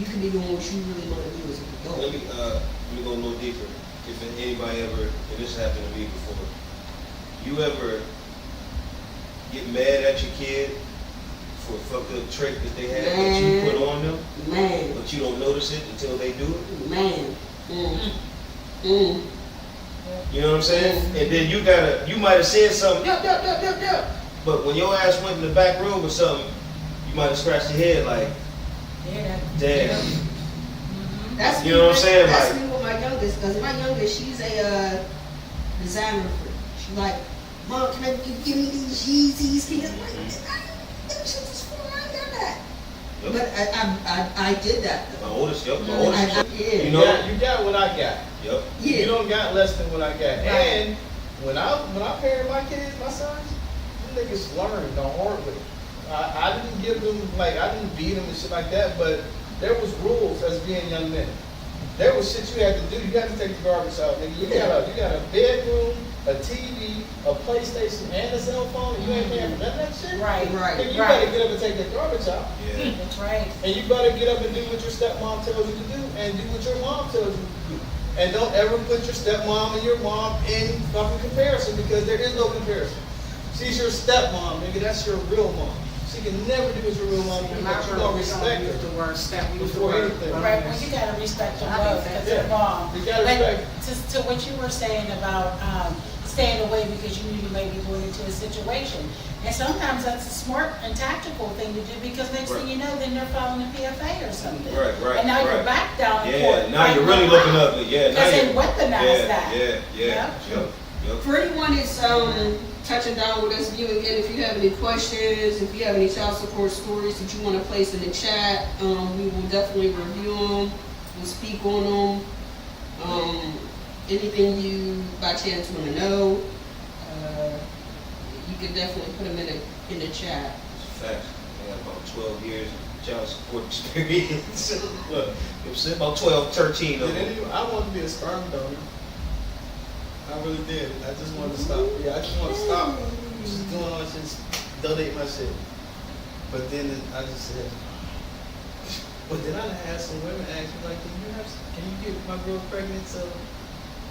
you can be doing what you really want to do as an adult. Let me go a little deeper. If anybody ever, and this happened to me before, you ever get mad at your kid for a fucked up trait that they have that you put on them, but you don't notice it until they do it? You know what I'm saying? And then you might have said something, but when your ass went in the back room or something, you might have scratched your head like, damn. That's you know what I'm saying? That's like, me with my youngest, because my youngest, she's a designer freak. She's like, Mom, can I give me these Yeezys? Can you? I'm like, them shit is cool. I ain't got that. Yep. But I did that. My oldest, yeah. You know, you got what I got. Yep. Yeah. You don't got less than what I got. Right. And when I parent my kids, my sons, them niggas learned the hard way. I didn't give them, like, I didn't beat them and shit like that, but there was rules as being young men. There was shit you had to do. You had to take the garbage out, nigga. You got a bedroom, a TV, a PlayStation, and a cell phone, and you ain't paying for none of that shit. Right. Nigga, you better get up and take that garbage out. Yeah. That's right. And you better get up and do what your stepmom tells you to do, and do what your mom tells you to do. And don't ever put your stepmom and your mom in fucking comparison, because there is no comparison. She's your stepmom, nigga. That's your real mom. She can never do what your real mom do, but you don't respect her. The word step before anything. Right, well, you gotta respect them both, because they're mom. You gotta But respect. to what you were saying about staying away because you knew you may be going into a situation. And sometimes that's a smart and tactical thing to do, because next thing you know, then they're filing a PFA or something. Right. And now you're back down in court. Yeah, now you're really looking up. Yeah, because they weaponize that. Yep. For anyone that's touching down with us, again, if you have any questions, if you have any child support stories that you want to place in the chat, we will definitely review them. We'll speak on them. Anything you by chance want to know, you can definitely put them in the chat. Facts. I got about 12 years of child support experience. It about 12, 13 of them. I wanted to be a sperm donor. I really did. I just wanted to stop. Yeah, I just wanted to stop just doing all this shit, donate my shit. But then I just said, but then I had some women ask me, like, can you get my girl pregnant? So,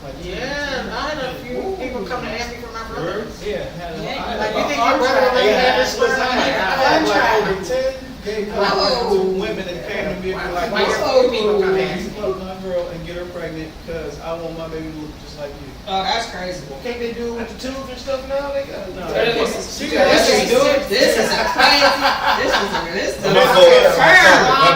like, Yeah, I had a few people come to ask me for my brother. Yeah, Like, you think your brother really had this one? I had like over 10 gay women that came to me and were like, Why your people come ask me? fuck my girl and get her pregnant because I want my baby to look just like you. Oh, that's crazy. Can't they do it with the tubes and stuff now? They got no. This is a crazy. This is My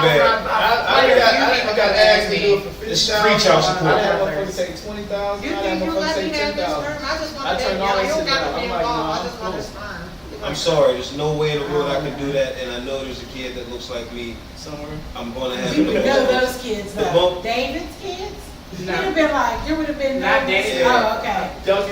bad. I got asked to do it for It's $50,000. free child support. I had motherfuckers say $20,000. You I had think you motherfuckers let say me have this sperm? $10,000. I just want I to turned be all that You don't shit got to down. be I'm like, involved. nah, I just want cool. the sperm. I'm sorry, there's no way in the world I can do that, and I know there's a kid that looks like me. Somewhere. I'm gonna have You would to know those kids, The though. bump- David's kids? No. You would have been Not nervous. David. Oh, okay. Y'all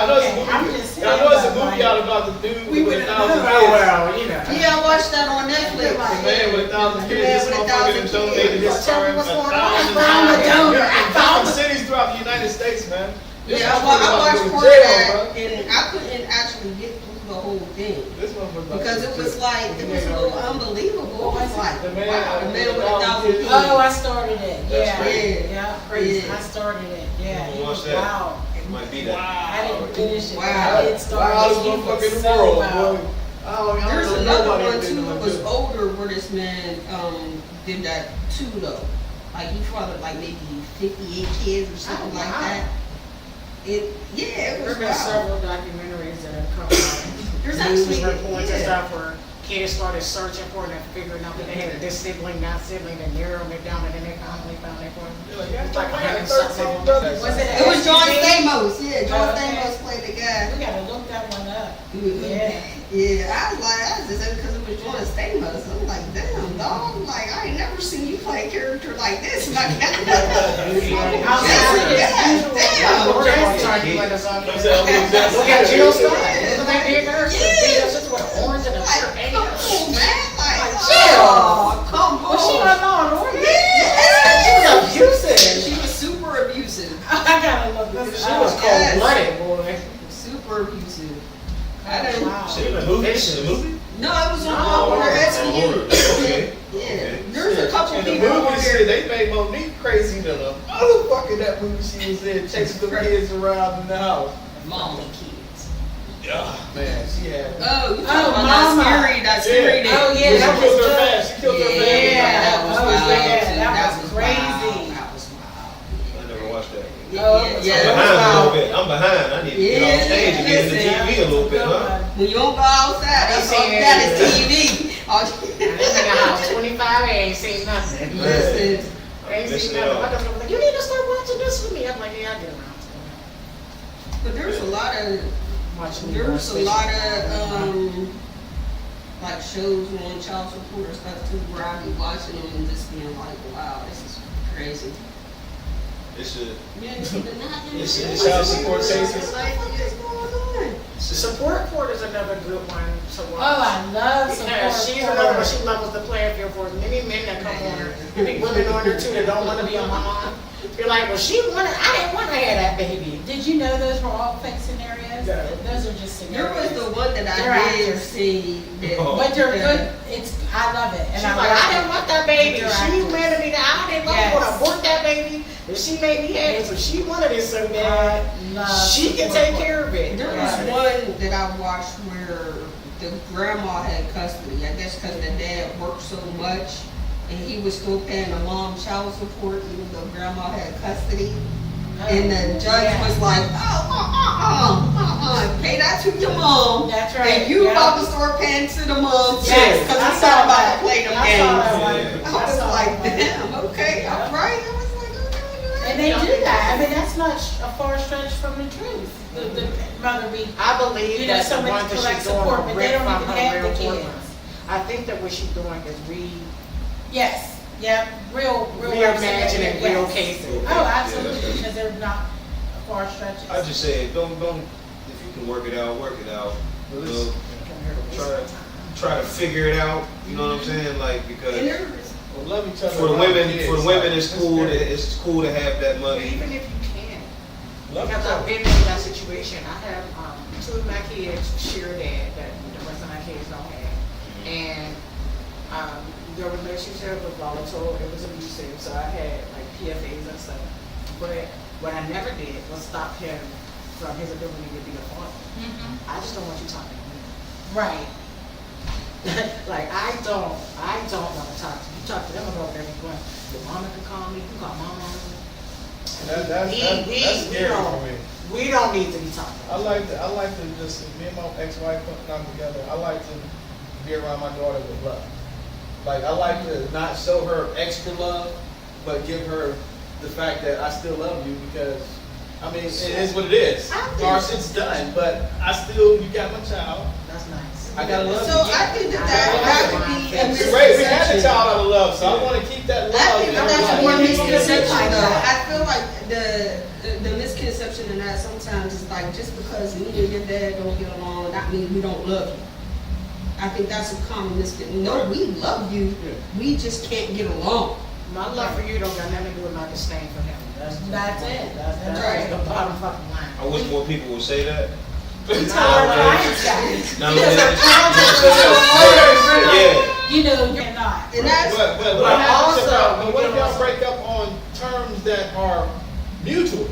know it's a Okay, I'm movie. just Y'all know it's a saying, movie like, out about the dude we with would've 1,000 known. kids. Well, you know. Yeah, I watched that on Netflix. The man with 1,000 kids, Man this with motherfucker 1,000 donated his kids. Tell me sperm what's 1,000 going on. times. Found a donor. In different cities throughout the United States, man. This Yeah, I motherfucker watched about to go part to of jail, that, bro. and I couldn't actually get through the whole thing. This motherfucker about Because to it go to was jail. like, it was a little unbelievable. It was like, The man- wow, the man with 1,000 kids. Oh, I started it. That's Yeah. right. Yeah. Crazy. I started it. Yeah. You It was watched that? wow. It might be that. I didn't finish it. Wow. I did start Wildest it. It motherfucker in was the so world, wild. boy. I don't There's know another nobody one that did too, nothing that like was this. older, where this man did that too though. Like he fathered like maybe 58 kids or something Oh, like wow. that. It was There's been wild. several documentaries that have come out. There's News actually reports and yeah. stuff where kids started searching for it and figuring out that they had this sibling, that sibling, and narrowing it down, and then they finally found their one. It's like 100-something brothers. Was it? It was John SUV? Stamos. Yeah, John Okay. Stamos played the guy. We gotta look that one up. Yeah. Yeah, I was just because it was John Stamos. I'm like, damn, dog. Like, I ain't never seen you play a character like this. Like, I'll Look at Jill Scott. Look at that big girl. She's just with an orange and a shirt. come on, man. Like, Jill. oh, come on. Well, she wasn't on order. She was abusive. She was super abusive. I gotta look this She up. was cold-blooded, boy. Super abusive. Oh, wow. Shit, in the movie? In the movie? No, it was on Oh, Horror Okay. SVU. Okay. Yeah, there's a couple In the people on movie, there. shit, they made Monique crazy than a motherfucker that movie she was in, chasing the kids around in the house. Mommy kids. Yeah, man, she had. Oh, you talking Oh, about Mama. that scary day. Oh, yeah, She that killed was her good. fast. She killed her family. Yeah, that was oh, wild. yeah, too. that was crazy. Wild. That was wild. I never watched that. Yeah, Oh, I'm yeah. behind a little bit. I'm behind. I need to get on Yeah, stage and get in the listen. TV a little bit, huh? When you don't go outside, that's all Yeah. that is TV. I live in the house 25, I ain't seen nothing. Listen, I ain't Missing seen it nothing. all. My daughter was like, you need to start watching this with me. I'm like, yeah, I get around to it. but there's a lot of Watching there's a lot of like shows on child support or stuff too where I be watching them and just being like, wow, this is crazy. It's a, It's child support cases. Like, what is going on? Support Court is another good one to watch. Oh, I love Yeah, support. she's another one. She levels the playing field for many men that come on her. Many women on her too that don't want to be a mom. You're like, well, she wanted. I didn't want to have that baby. Did you know those were all fake scenarios? Yeah. Those are just There was scenarios. the one that They're I did actors. see that. Oh. But they're good. I love it. And She's I like, love I didn't it. want that baby. They're She actors. wanted me to. I didn't Yes. want to abort that baby. And she made me have it, so she wanted it so bad. I love She can support take work. care of it. There Yeah. was one that I watched where the grandma had custody. I guess because the dad worked so much and he was still paying the mom child support even though grandma had custody. And the judge Yeah. was like, pay that to your mom. That's right. And you Yeah. about to start paying to the mom too. Yes, Because I he's saw not about that. to play them I saw games. that one. Yeah. I was saw like, that one. damn, okay, all right. I was like, okay. And they do that. I mean, that's not a far stretch from the truth. The mother be, I believe You know, that the somebody one that collect she's doing support, a but rip they don't from even her have real the courtroom. kids. I think that what she's doing is yes, yep, real reimagining real yes. cases. Oh, absolutely, because they're not far stretches. I just say, don't, if you can work it out, work it out. You know, try to figure it out, you know what I'm saying? Like, And because there- Well, love each other. for the love women, kids. it's Like, cool, it's it's cool to have that money. Even if you can. Love each Because I've other. been in that situation. I have two of my kids share a dad that the rest of my kids don't have. And their relationship was volatile, it was abusive, so I had like PFAs and stuff. But what I never did was stop him from his ability to be a father. Mhm. I just don't want you talking to me. Right. Like I don't want to talk to you. Talk to them about everything. Your mama can call me, you can call my mama. That's scary for me. We don't need to be talking. I like to just, me and my ex-wife putting them together, I like to be around my daughter with love. Like, I like to not show her extra love, but give her the fact that I still love you because, I mean, it is what it is. Our shit's done, but you got my child. That's nice. I gotta love So you. I think that could be a It's great, we had a misconception. child out of love, so I wanna keep that love. I think in her that's life. one People misconception like though. that. I feel like the misconception in that sometimes is like just because me and your dad don't get along, that means we don't love you. I think that's a common misconception. No, we love you, we just can't get along. My love for you don't got nothing to do with my disdain for him. That's it. That's right. the bottom fucking line. I wish more people would say that. We tell our clients that. Nowadays, yeah. You know, you're not. And that's, But But what happens also, but what if y'all break up on terms that are mutual?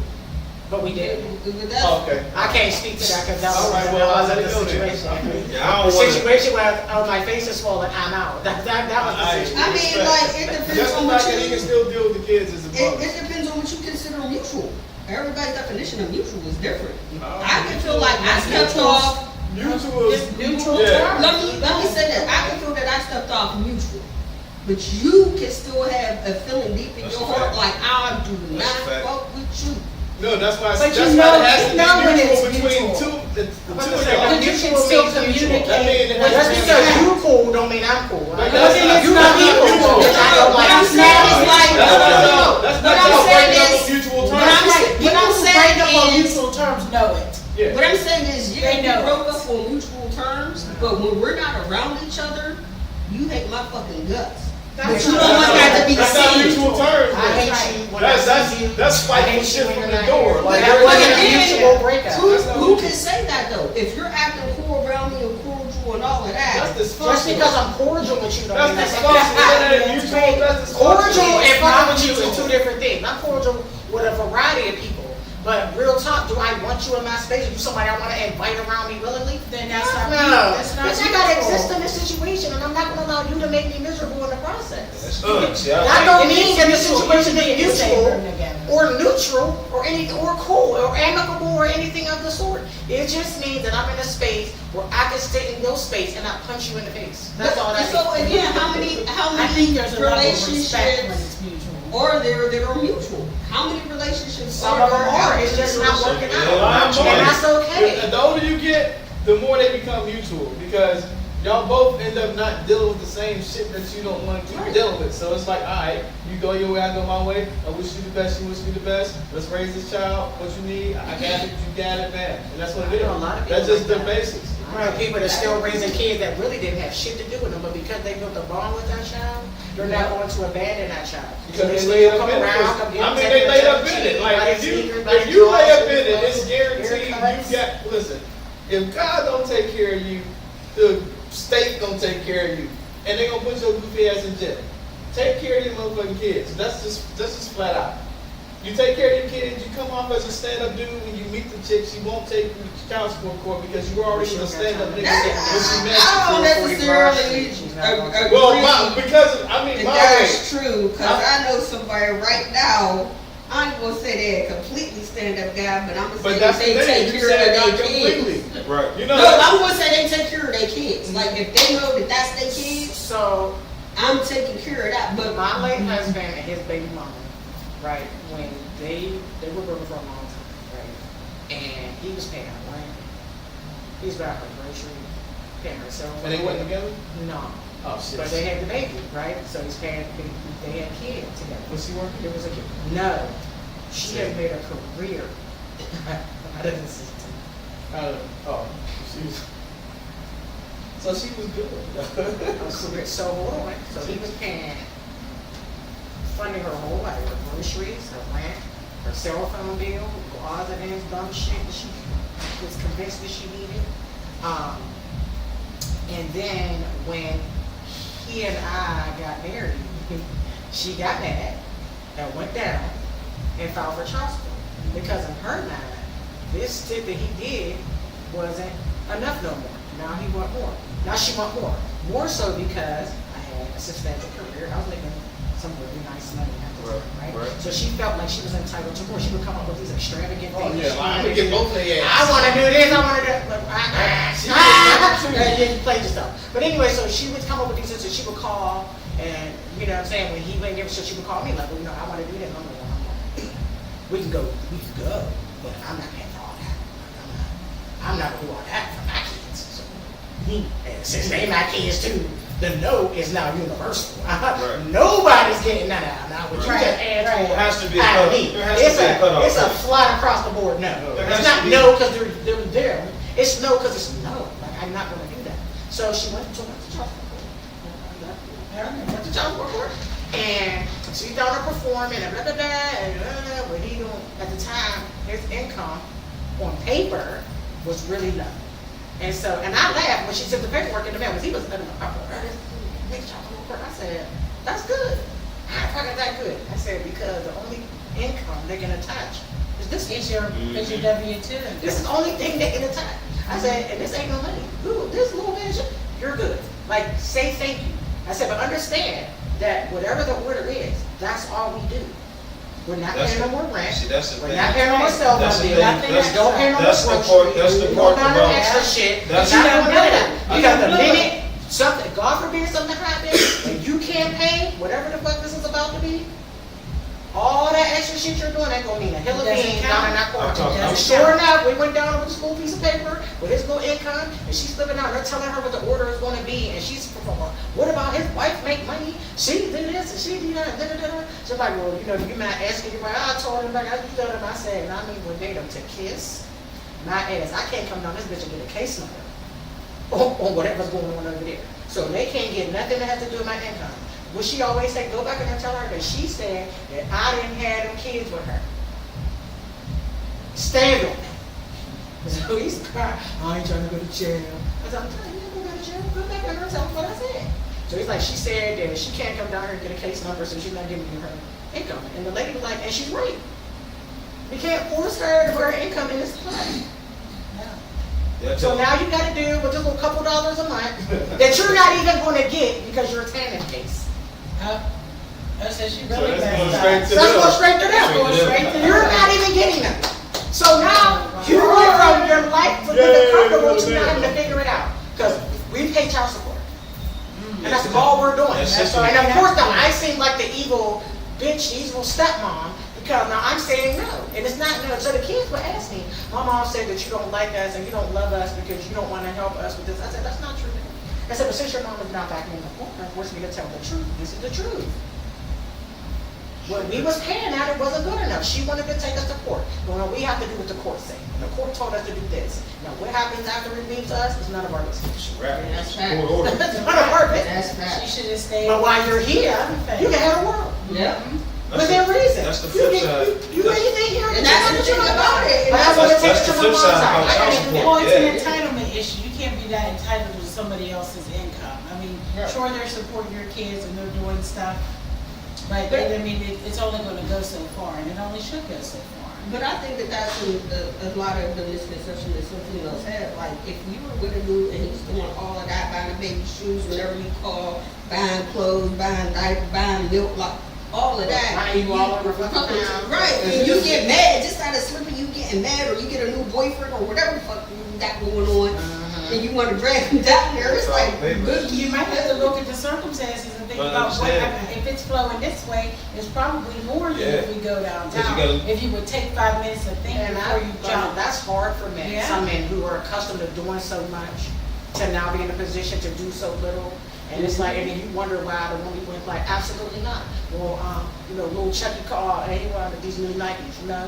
But we did. that's, Okay. I can't speak to that because that All was right, well, I'll let the it go then. situation. Yeah, I The don't want to. situation where my face is swollen, I'm out. That was the situation. I mean, like, it depends Just the on what fact that he can you, still deal with the kids is a it bonus. depends on what you consider mutual. Everybody's definition of mutual is different. I can feel like I stepped off. Mutual is It's neutral Yeah. terms. Let me say that. I can feel that I stepped off mutual. But you can still have a feeling deep in That's your a heart fact. like I do That's a not fact. fuck with you. No, that's why. But that's you why know- it has you to be know when mutual it's between mutual. the I'm two gonna of say, y'all. But you can still That means communicate. it has Just to be because mutual. you cool don't mean I'm cool. But Because that's not- you that's not equal, mutual. which I don't like. What I'm saying is like, That's not no, y'all. That's what not I'm y'all saying breaking up is- on mutual what terms. I'm saying- People I'm who saying break up on is- mutual terms know it. Yeah. What I'm saying is, They yeah, we know. broke up on mutual terms, but when we're not around each other, you hate my fucking guts. But That's you not- don't want that to be That's not seen. mutual terms. I then. hate you when I That's see you. that's I spiteful hate shit you when from you're the not door. here. Like That wasn't a again, mutual breakup. Who can say that though? If you're acting cool around me and cordial and all of that, that's the dysfunctional. Just because I'm cordial with you, don't mean That's that's dysfunctional. Mutual, that's cordial dysfunctional. and fucking with you is two different things. I'm cordial with a variety of people. But real talk, do I want you in my space? Are you somebody I want to invite around me willingly? Then that's not No. you. That's not Because I you. gotta exist in this situation and I'm not gonna allow you to make me miserable in the process. That's good. See, I I think don't It mean is that the mutual. situation You should be in the is same mutual room together. or neutral or any or cool or amicable or anything of the sort. It just means that I'm in a space where I can sit in your space and not punch you in the face. That's all that So means. again, how many I think there's a level of respect when relationships it's mutual. are there that are mutual? How many relationships Some are of them there are. out It's just not there? working Yeah, out, not and that's okay. The older you get, the more they become mutual because y'all both end up not dealing with the same shit that you don't want to keep dealing with. So it's like, all right, you go your way, I go my way. I wish you the best, you wish me the best. Let's raise this child. What you need, I got it. You got it, man. And that's what it I is. know a lot of That's people just like the that. basics. I know people that still raising kids that really didn't have shit to do with them, but because they built a bond with that child, they're not going to abandon that child. Because So they still lay up come in it. around, come get I mean, them, they take laid them up to in the it. cheek, Like buy if you sneakers, buy lay up drawers, in it, it's clothes, guaranteed you haircuts. got. Listen, if God don't take care of you, the state gonna take care of you, and they gonna put your goofy ass in jail. Take care of your motherfucking kids. That's just flat out. You take care of your kids. You come off as a stand-up dude when you meet the chicks. You won't take you to child support court because you already was a stand-up nigga when she met you. I don't necessarily agree Well, because I mean, that my that's way. true, because I know somebody right now, I ain't gonna say they're a completely stand-up guy, but I'm gonna But say that's that the they thing. take You care said of not their completely. kids. Right. You know. No, I'm gonna say they take care of their kids. Like, if they know that that's their kids, So I'm taking care of that, but my late husband and his baby mama, right, when they were broken for a long time, right, and he was paying her rent, he was buying her grocery, paying her cell phone. And they went together. No, Oh shit. but they had the baby, right, so he's paying, they had a kid together. Was she working? There was a kid. No, she has made a career out of this system. Oh, she was. So she was good. A career, so hold on, so he was paying, funding her whole life, her groceries, her rent, her cell phone bill, all the damn dumb shit that she was convinced that she needed. And then when he and I got married, she got mad and went down and filed for child support. Because in her mind, this shit that he did wasn't enough no more. Now he want more. Now she want more. More so because I had a substantial career. I was making some really nice money at the time, right? Right. So she felt like she was entitled to more. She would come up with these extravagant Oh things. yeah, She I'm wanted gonna to get do. both of their I ass. want to do this, I want to do that. And then you played yourself. But anyway, so she would come up with these things, so she would call, and you know what I'm saying, when he went there, so she would call me like, well, you know, I want to do this. I'm like, we can go, but I'm not paying for all that. I'm not gonna do all that for my kids. So, and since they my kids too, the no is now universal. Right. Nobody's getting that out. Now, what you Right. just asked for, There has to be a out of cut- me. there has to It's be a cutoff. it's a flat across the board no. There It's has not to be. no because they're there. It's no because it's no. Like, I'm not gonna do that. So she went to child support. Went to child support court. And she down there performing and blah, blah, blah, and but he don't, at the time, his income on paper was really low. And so, and I laughed when she sent the paperwork in the mail, because he was in the I said, that's good. How is that good? I said, because the only income they can attach is this. It's your W-2. This is the only thing they can attach. I said, and this ain't no money. Ooh, this little man, you're good. Like, say thank you. I said, but understand that whatever the order is, that's all we do. We're not That's paying no the- more rent. See, that's the We're thing. not paying no more cell That's phone the bill. thing. Nothing That's- else. Don't pay no more that's the groceries. part- that's the No part amount of about- extra shit. That's- You're not doing none of that. I Because the know. minute something, God forbid something happens, and you can't pay whatever the fuck this is about to be, all that extra shit you're doing ain't gonna mean a hill of Doesn't beans count. down in that corner. I'm talking- And I'm- sure enough, we went down with a school piece of paper with his little income, and she's living out. They're telling her what the order is gonna be, and she's performing. What about his wife make money? She do this and she do that. Da, da, da, da. She's like, well, you know, you might ask you, I told him, like, I told him, I said, and I mean, we're dating to kiss my ass. I can't come down this bitch and get a case number on whatever's going on over there. So they can't get nothing that has to do with my income. What she always say, go back and tell her that she said that I didn't have them kids with her. Stand on that. So he's crying, I ain't trying to go to jail. I said, I'm telling you, go to jail. Go back and tell him what I said. So he's like, she said that she can't come down here and get a case number, so she's not giving you her income. And the lady was like, and she's right. We can't force her to put her income in this place. Yeah, So now you gotta deal with just a couple dollars a month that you're not even gonna get because you're a tanning case. I said she So really that's going messed straight up. to That's them. going straight to them. Going straight to You're them. not even getting them. So now you went from your life to living comfortable to not having to figure it out. Because we pay child support. And that's all we're doing. That's just And of what- course, now I seem like the evil bitch, evil stepmom. Because now I'm saying no. And it's not no. So the kids would ask me, my mom said that you don't like us and you don't love us because you don't want to help us with this. I said, that's not true. I said, but since your mom is not backing me up, force me to tell the truth. This is the truth. When we was paying out, it wasn't good enough. She wanted to take us to court. Well, we have to do what the court said. The court told us to do this. Now, what happens after it leaves us is none of our business. Right. That's fact. Court order. It's none of our business. That's She fact. should have stayed. But while you're here, you can have a world. Yeah. Within reason. That's the flip side. You anything here? And that's the thing about it. But that's what it takes That's to the my flip mom's side side. about I child gotta do support. Well, it's an Yeah. entitlement issue. You can't be that entitled to somebody else's income. I mean, Right. sure, they're supporting your kids and they're doing stuff, but I mean, it's only gonna go so far, and it only should go so far. But I think that that's a lot of the misconception that some females have. Like, if you were with a dude and he's doing all of that, buying the baby shoes whenever you call, buying clothes, buying diapers, buying milk, like, all of that. Buying you all over fucking town. Right, and you get mad, just out of slipping, you getting mad, or you get a new boyfriend, or whatever the fuck you got going on, and you want to drag him down there, it's like, good. You might have to look at the circumstances and think But about what, understand. if it's flowing this way, it's probably more than if we go downtown. Because you If you would take 5 minutes to think And before you jump. that's hard for men. Yeah. Some men who are accustomed to doing so much to now be in a position to do so little. And it's like, and then you wonder why the woman went like, absolutely not. Well, little Chucky called, hey, he wanted these new Nikes. No.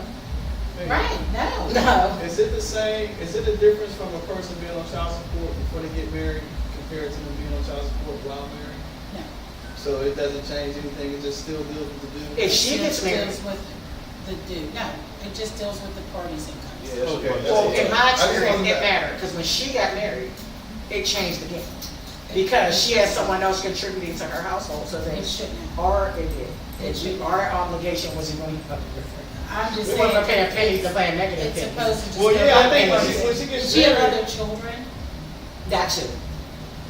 Right, no. No. Is it the same, is it the difference from a person being on child support before they get married compared to them being on child support while married? No. So it doesn't change anything, it just still deals with the dude? If she It gets just married. deals with the dude. No, it just deals with the parties' incomes. Yeah, that's Okay. what- Well, that's in it. my I just experience, wanted it to- mattered, because when she got married, it changed the game. Because she had someone else contributing to her household, so then It shouldn't. it did. Our obligation wasn't going to be different. I'm just We saying. wasn't paying pennies to pay a negative It's penny. supposed to just. Well, go yeah, I both think ways. when she gets Did she have married- other children? That too.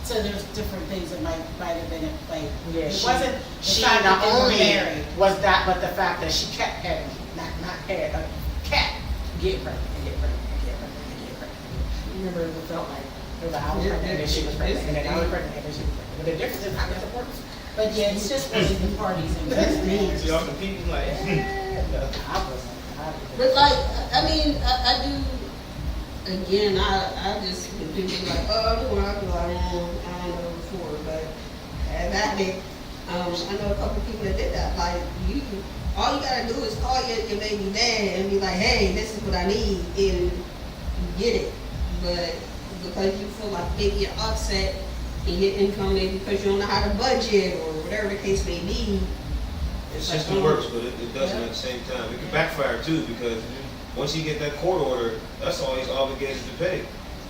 So there's different things that might have been at play. Yeah, It wasn't the She fact that not they were only married. was that, but the fact that she kept having, not had a cat get pregnant and get pregnant and get pregnant and get pregnant. You remember it felt like it was I was pregnant and then she was pregnant and then I was pregnant and then she was pregnant. But the difference is I'm important. But yeah, it's just really the parties and business. So y'all competing like, no. I wasn't. But like, I mean, I do, again, I just, when people be like, oh, I'm going out, I don't know before, but that day, I know a couple people that did that, like, all you gotta do is call your baby dad and be like, hey, this is what I need, and you get it. But because you feel like maybe you're upset in your income, maybe because you don't know how to budget, or whatever the case may be. The it's like, system works, but it doesn't at the same time. It can backfire too, because once you get that court order, that's all he's obligated to pay.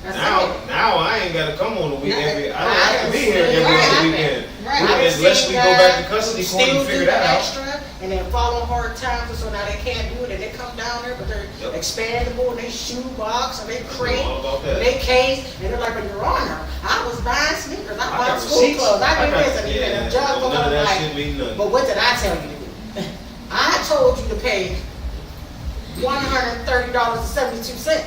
Now I ain't gotta come on the week every, I don't have to be here every other weekend. Right. Unless we go back to custody court and figure that out. Extra, and then fall on hard times, and so now they can't do it, and they come down there, but they're Yep. expandable, and they shoe box, and they crate, All about and that. they case, and they're like, but your honor, I was buying sneakers, I I bought got school receipts. clothes, I did got- this, and even yeah, the judge none was of that like, shit mean nothing. but what did I tell you to do? I told you to pay $130.72.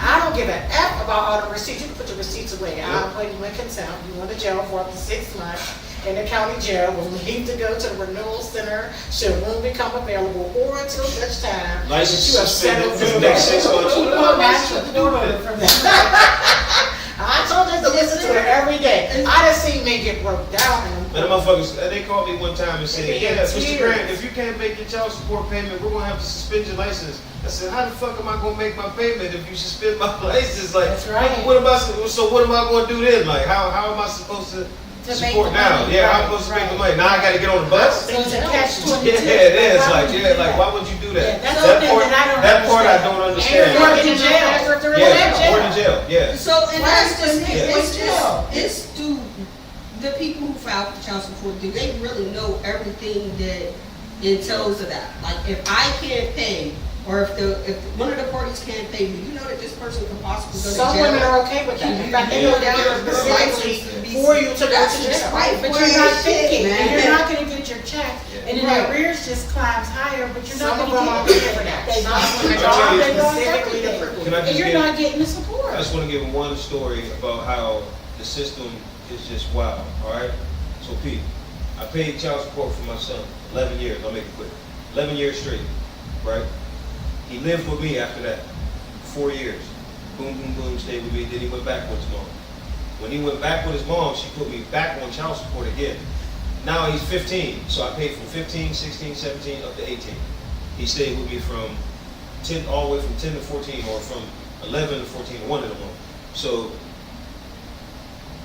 I don't give an F about all the receipts. You can put your receipts away. I'll put you in contempt. You went to jail for up to 6 months in the county jail. Will need to go to the renewal center should room become available or until such time that License you have suspended settled for the next 6 months. Well, that's the order from that. I told you to listen to it every day. I done seen men get broke down in Man, them motherfuckers, they called me one time and said, They be in yeah, Mr. tears. Grant, if you can't make your child support payment, we're gonna have to suspend your license. I said, how the fuck am I gonna make my payment if you suspend my license? Like, That's right. what am I gonna do then? Like, how am I supposed to make support the now? money. Yeah, how am I Right, supposed to make the right. money? Now I gotta get on the bus? So it's a catch-22. Yeah, it is. Why Like, would you yeah, do like, that? why would you do Yeah, that? that's That something part, that I don't that part I understand. don't And understand. you're Right. in jail. Yeah, Yeah. So, and that's just, Yeah. it's do the people who file for child support, do they really know everything that entails of that? Like, if I can't pay, or if one of the parties can't pay, do you know that this person could possibly go to jail? Some women are okay with that. In fact, they go down there specifically for you to go That's to just jail. right. But you're not thinking, and man. you're not gonna get your check, and then Right. the arrears just climbs higher, but you're not Some of gonna them are get okay for that. They Some want women the I'll tell job, you- they want specifically the everything. privilege. Can I And just you're give, not getting the support. I just want to give one story about how the system is just wild, all right? So, Pete, I paid child support for my son 11 years. I'll make it quick. 11 years straight, right? He lived with me after that, 4 years. Boom, boom, boom, stayed with me. Then he went back with his mom. When he went back with his mom, she put me back on child support again. Now he's 15, so I paid from 15, 16, 17, up to 18. He stayed with me from 10, all the way from 10 to 14, or from 11 to 14, one of them. So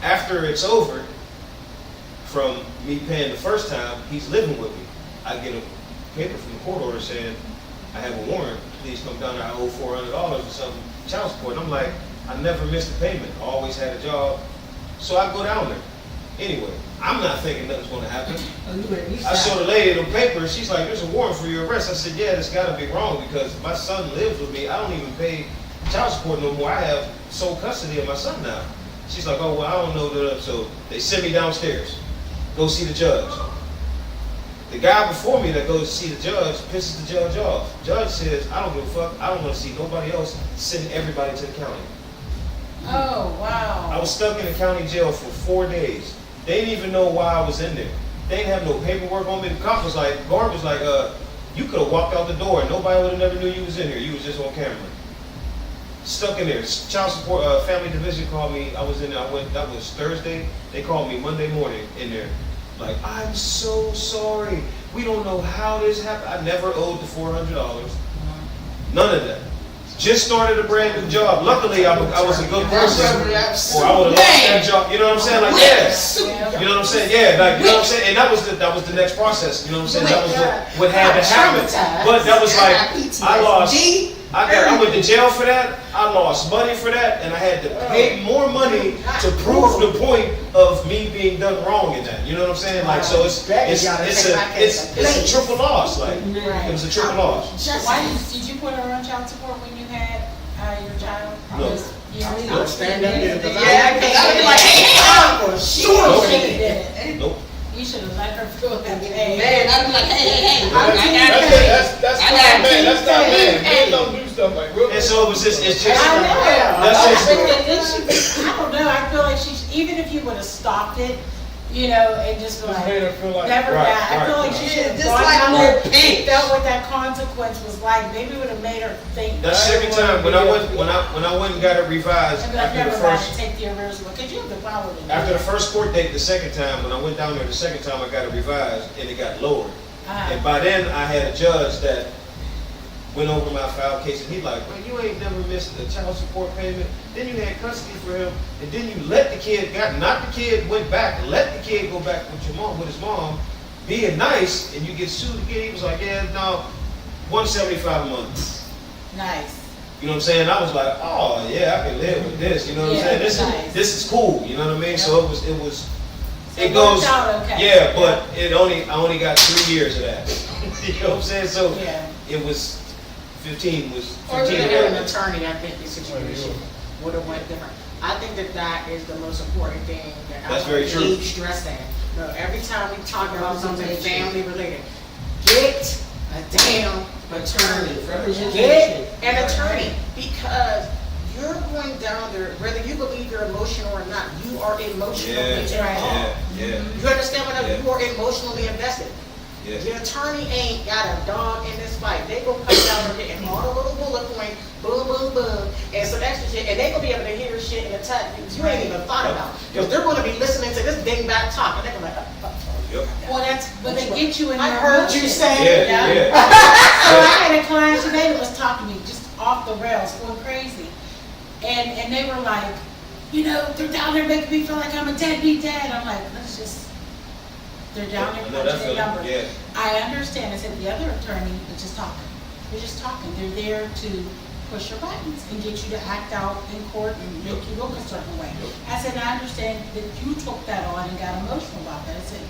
after it's over, from me paying the first time, he's living with me. I get a paper from the court order saying, I have a warrant, please come down, I owe $400 or something, child support. And I'm like, I never missed a payment, I always had a job. So I go down there. Anyway, I'm not thinking nothing's gonna happen. I saw the lady in the paper, she's like, there's a warrant for your arrest. I said, yeah, that's gotta be wrong, because my son lives with me, I don't even pay child support no more, I have sole custody of my son now. She's like, oh, well, I don't know, so they send me downstairs, go see the judge. The guy before me that goes to see the judge pisses the judge off. Judge says, I don't give a fuck, I don't wanna see nobody else, send everybody to the county. Oh, wow. I was stuck in the county jail for 4 days. They didn't even know why I was in there. They didn't have no paperwork on me. The cop was like, guard was like, you could have walked out the door and nobody would have never knew you was in here. You was just on camera. Stuck in there. Child support, family division called me. I was in there. That was Thursday. They called me Monday morning in there. Like, I'm so sorry. We don't know how this happened. I never owed the $400. None of that. Just started a brand new job. Luckily, I was a good person, or I would have lost that job. You know what I'm saying? Like, yes. You know what I'm saying? Yeah, like, you know what I'm saying? And that was the next process. You know what I'm saying? That was what had to happen. But that was like, I went to jail for that. I lost money for that, and I had to pay more money to prove the point of me being done wrong in that. You know what I'm saying? Like, so it's a triple loss. Like, it was a triple loss. Why did you put her on child support when you had your child? No. I'll stand up there. Yeah, because I would be like, hey, for sure. Hey, Nope. you should have let her feel that way. man, I'd be like, hey, That's not man. That's not man. Men don't do stuff like real. And so it's just I know. That's just. I don't know. I feel like even if you would have stopped it, you know, and just Just like made her feel like never Right, that. I feel right, like she right. should have Just gone like down more there, pinch. felt what that consequence was like. Maybe it would have made her think. That second time when I went and got it revised And be like, after the never mind, first take the arrears away, because you have the power to do after the that. first court date the second time, when I went down there the second time, I got it revised and it got lowered. And by then I had a judge that went over my file case and he like, well, you ain't never missed a child support payment. Then you had custody for him, and then you let the kid not the kid went back, let the kid go back with his mom, being nice, and you get sued again. He was like, yeah, no, $175 a month. Nice. You know what I'm saying? I was like, oh yeah, I can live with this. You know what I'm saying? Nice. This is cool. You know what I mean? Yep. So it goes. worked out okay. Yeah, but I only got 3 years of that. You know what I'm saying? So Yeah. it was 15 was Or 15. if you had an attorney, I think the situation would have went different. I think that is the most important thing that That's I very want to true. keep stressing. No, every time we talk about something family related, get a damn attorney. Get an attorney, because you're going down there, whether you believe you're emotional or not, you are emotionally involved. Yeah. You understand what I mean? You are emotionally invested. Yeah. The attorney ain't got a dog in this fight. They gonna come down there getting all the little bullet points, boom, boom, boom, and some extra shit, and they gonna be able to hear shit and attack things you ain't even thought about. Because they're gonna be listening to this dingbat talk, and they're gonna be like, Yep. Well, but they get you in I your heard you emotions. say. Yeah. So I had a client today that was talking to me just off the rails, going crazy. And they were like, you know, they're down there making me feel like I'm a deadbeat dad. I'm like, they're down there I know that punching their feeling. number. Yeah. I understand. I said, the other attorney is just talking. They're just talking. They're there to push your buttons and get you to act out in court and make you look a certain way. I said, I understand that you took that on and got emotional about that. I said,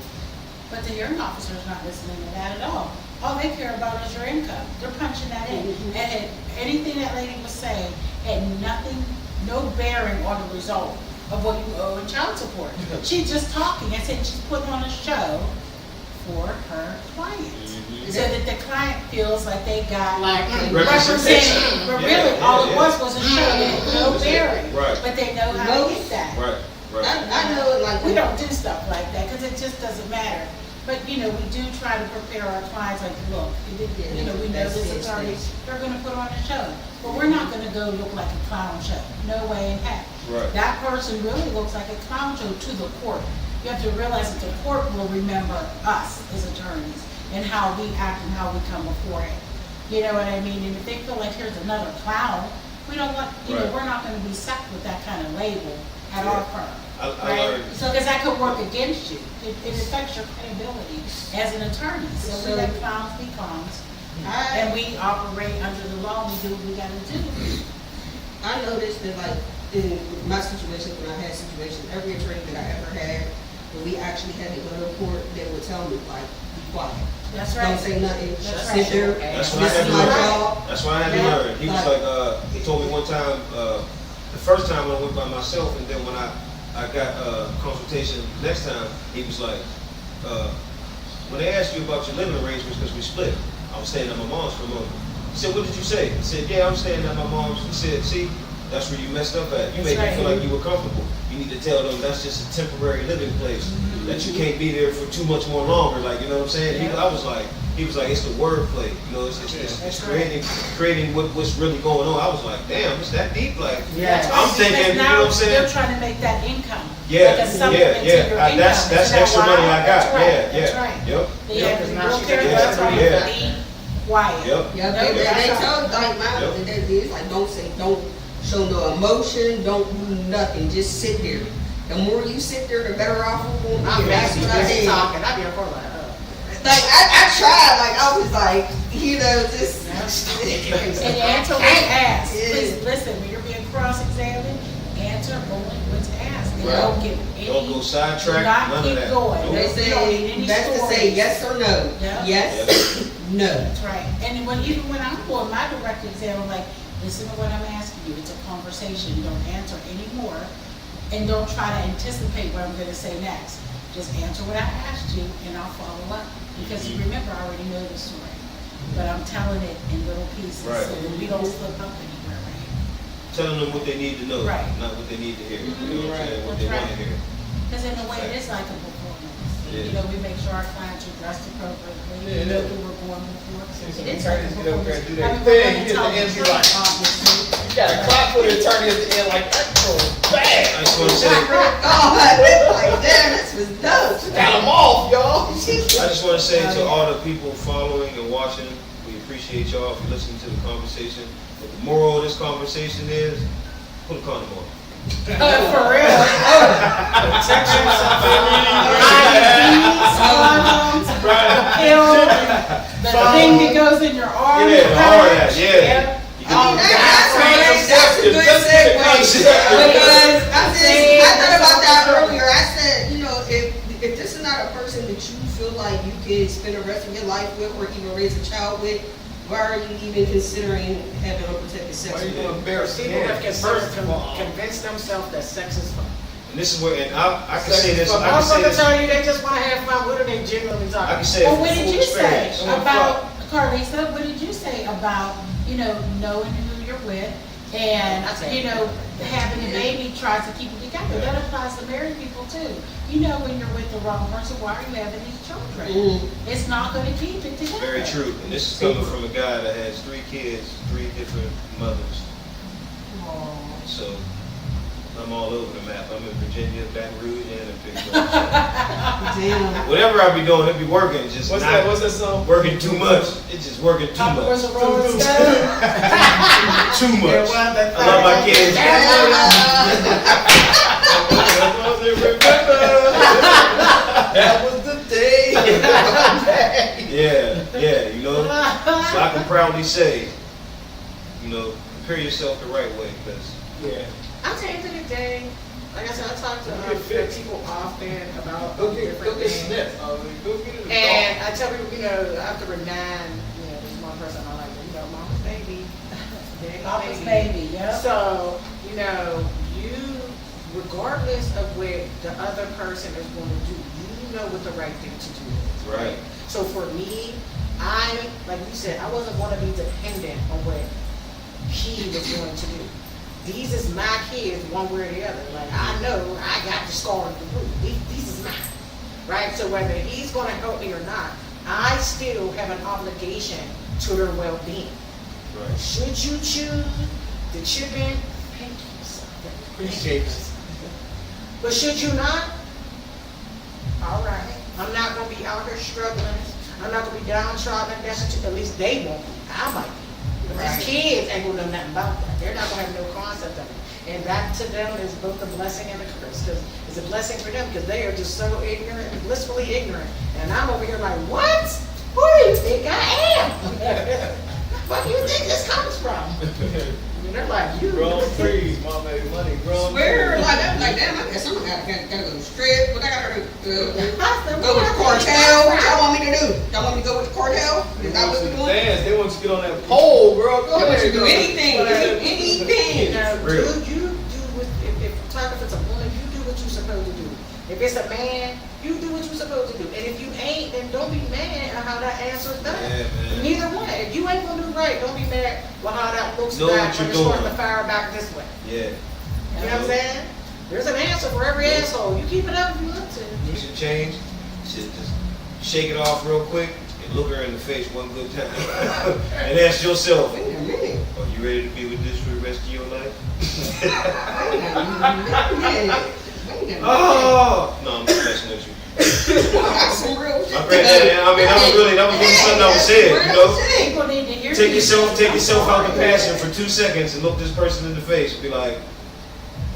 but the hearing officer's not listening to that at all. All they care about is your income. They're punching that in. And anything that lady was saying had nothing, no bearing on the result of what you owe in child support. She's just talking. I said she's putting on a show for her client. So that the client feels like they got Like represented. But really, all it was a show that had no bearing. Right. But they know how to get that. Right, right. I know, like, We don't do stuff like that because it just doesn't matter. But, we do try to prepare our clients, like, look, we know this attorney, they're gonna put on a show. But we're not gonna go look like a clown show. No way in heck. Right. That person really looks like a clown show to the court. You have to realize that the court will remember us as attorneys and how we act and how we come before it. You know what I mean? And if they feel like here's another clown, we don't want, Right. we're not gonna be stuck with that kind of label at our firm. I Right? learned. So, because that could work against you. It affects your credibility as an attorney. So we let clowns be clowns. And we operate under the law, we do what we gotta do. I noticed that, like, in my situation, when I had situations, every attorney that I ever had, when we actually had to go to court, they would tell me, like, be quiet. That's Don't right. say nothing, That's sit there, That's this what I had is to my learn. job. That's why I had to Yeah. learn. He was like, he told me one time, the first time when I went by myself, and then when I got consultation next time, he was like, when they asked you about your living arrangements, because we split, I was staying at my mom's for a moment. He said, what did you say? I said, yeah, I'm staying at my mom's. He said, see, that's where you messed up at. You That's made me feel right. like you were comfortable. You need to tell them that's just a temporary living place, that you can't be there for too much more longer. Like, you know what I'm saying? Yeah. I was like, he was like, it's the wordplay. You know, it's That's creating what's really going on. I was like, damn, it's that deep. Like, Yeah. I'm thinking, Because you know now what I'm saying? they're trying to make that income. Yeah, like a supplement to your income. That's Isn't that extra money I wild? got. That's right. Yeah, That's yeah. right. Yep. They Yeah, have to because be now real she careful. can That's get why it. you Yeah. be quiet. Yep. Yeah, No, they that's tell, right. like, my, Yep. it's like, don't show no emotion, don't do nothing, just sit there. The more you sit there, the better off we're gonna I'm be. That's what I just did. talking. I be in court like, Like, I tried, like, I was like, just. And answer what's asked. Yeah. Please listen, when you're being cross-examined, answer only what's asked. And Right. don't give any. Don't go sidetrack, do not none of keep that. going. Nope. They You don't need say, any best to say stories. yes or no. Yeah. Yes, no. That's right. And even when I'm doing my direct exam, I'm like, listen to what I'm asking you. It's a conversation. Don't answer anymore. And don't try to anticipate what I'm going to say next. Just answer what I asked you and I'll follow up. Because you remember, I already know the story. But I'm telling it in little pieces Right. so that we don't slip up anywhere, right? Telling them what they need to know, Right. not what they need to hear. You know what I'm Right. saying? What That's they want right. to hear. Because in a way, it is like a performance. Yeah. You know, we make sure our clients are dressed appropriately. Yeah, We know yeah. who we're going before. See, some It is like a attorneys get up there and do their performance. I mean, thing, we're you gonna get the tell end, be like, obviously. You got a clap for the attorney at the end, like, that goes I bad. just want to say, Oh, like, damn, this was dope. Got them off, y'all. I just want to say to all the people following and watching, we appreciate y'all for listening to the conversation. But the moral of this conversation is, put a condom on. For real. Protect yourself. IUDs, condoms, the pill, the thing that goes in your arm. Yeah, the all that, patch. yeah. You I mean, can- that's a good segue. Because I thought about that earlier. I said, if this is not a person that you feel like you can spend the rest of your life with or even raise a child with, why are you even considering having unprotected sex Why you with gonna them? embarrass People have First of all, convinced themselves that sex is fun. And this is where, and I can say this, But I can say motherfuckers this, tell you they just want to have fun. What are they genuinely I talking? can say it Well, from what did full you say experience. about, Carlisa, what did you say about, knowing who you're with and, I said- having a baby tries to keep it together? That applies to married people too. You know when you're with the wrong person, why are you having these children? Mm. It's not gonna keep it together. Very true. And this is coming from a guy that has 3 kids, 3 different mothers. So I'm all over the map. I'm in Virginia, Baton Rouge, and in Pittsburgh. Damn. Whatever I be doing, it be working. It's just What's not that? What's that song? working too much. It's just working too Papa was much. a Rolling Stone. Too much. I love my kids. That was the day. Yeah. So I can proudly say, you know, prepare yourself the right way, because Yeah. At the end of the day, like I said, I talk to Go get fixed. people often about Go get different things. snipped. Go get it. And I tell people, after we're 9, there's one person I like, mama's baby. Daddy's Papa's baby, yep. So, you, regardless of what the other person is going to do, you know what the right thing to do is. Right. So for me, like you said, I wasn't going to be dependent on what he was going to do. These is my kids, one way or the other. Like, I know I got the scar of the root. These is mine, right? So whether he's going to help me or not, I still have an obligation to their well-being. right. Should you choose the chip in, thank you, sir. Appreciate it. But should you not? All right. I'm not going to be out here struggling. I'm not going to be downtrodden. At least they won't be. I might be. But Right. these kids ain't going to know nothing about that. They're not going to have no concept of it. And that to them is both a blessing and a curse. Because it's a blessing for them because they are just so ignorant, blissfully ignorant. And I'm over here like, what? Who do you think I am? What do you think this comes from? And they're like, you. Grown trees, mama made money. Grown Swear, trees. like I'm like, damn, I guess I'm gotta go to strip, but I gotta go with the What cartel. What y'all want me to do? Y'all want me to go with the cartel? Is that what we doing? Dance. They want you to get on that pole, girl. Go They want ahead. you to do anything, anything. Real. You do what, if it's a woman, you do what you're supposed to do. If it's a man, you do what you're supposed to do. And if you ain't, then don't be mad at how that answer's done. Yeah, man. Neither one. If you ain't gonna do right, don't be mad with how that looks Know back what when you're you're starting doing. to fire back this way. Yeah. You know what I'm saying? There's an answer for every asshole. You keep it up if you want to. You should change. You should just shake it off real quick and look her in the face one good time. And ask yourself, Wait a minute. are you ready to be with this for the rest of your life? Wait a minute. Oh! No, I'm just messing with you. That's some real shit. My granddaddy, that was really something I was saying, you know? People need to hear Take these yourself out the passion for 2 seconds and look this person in the face and be like,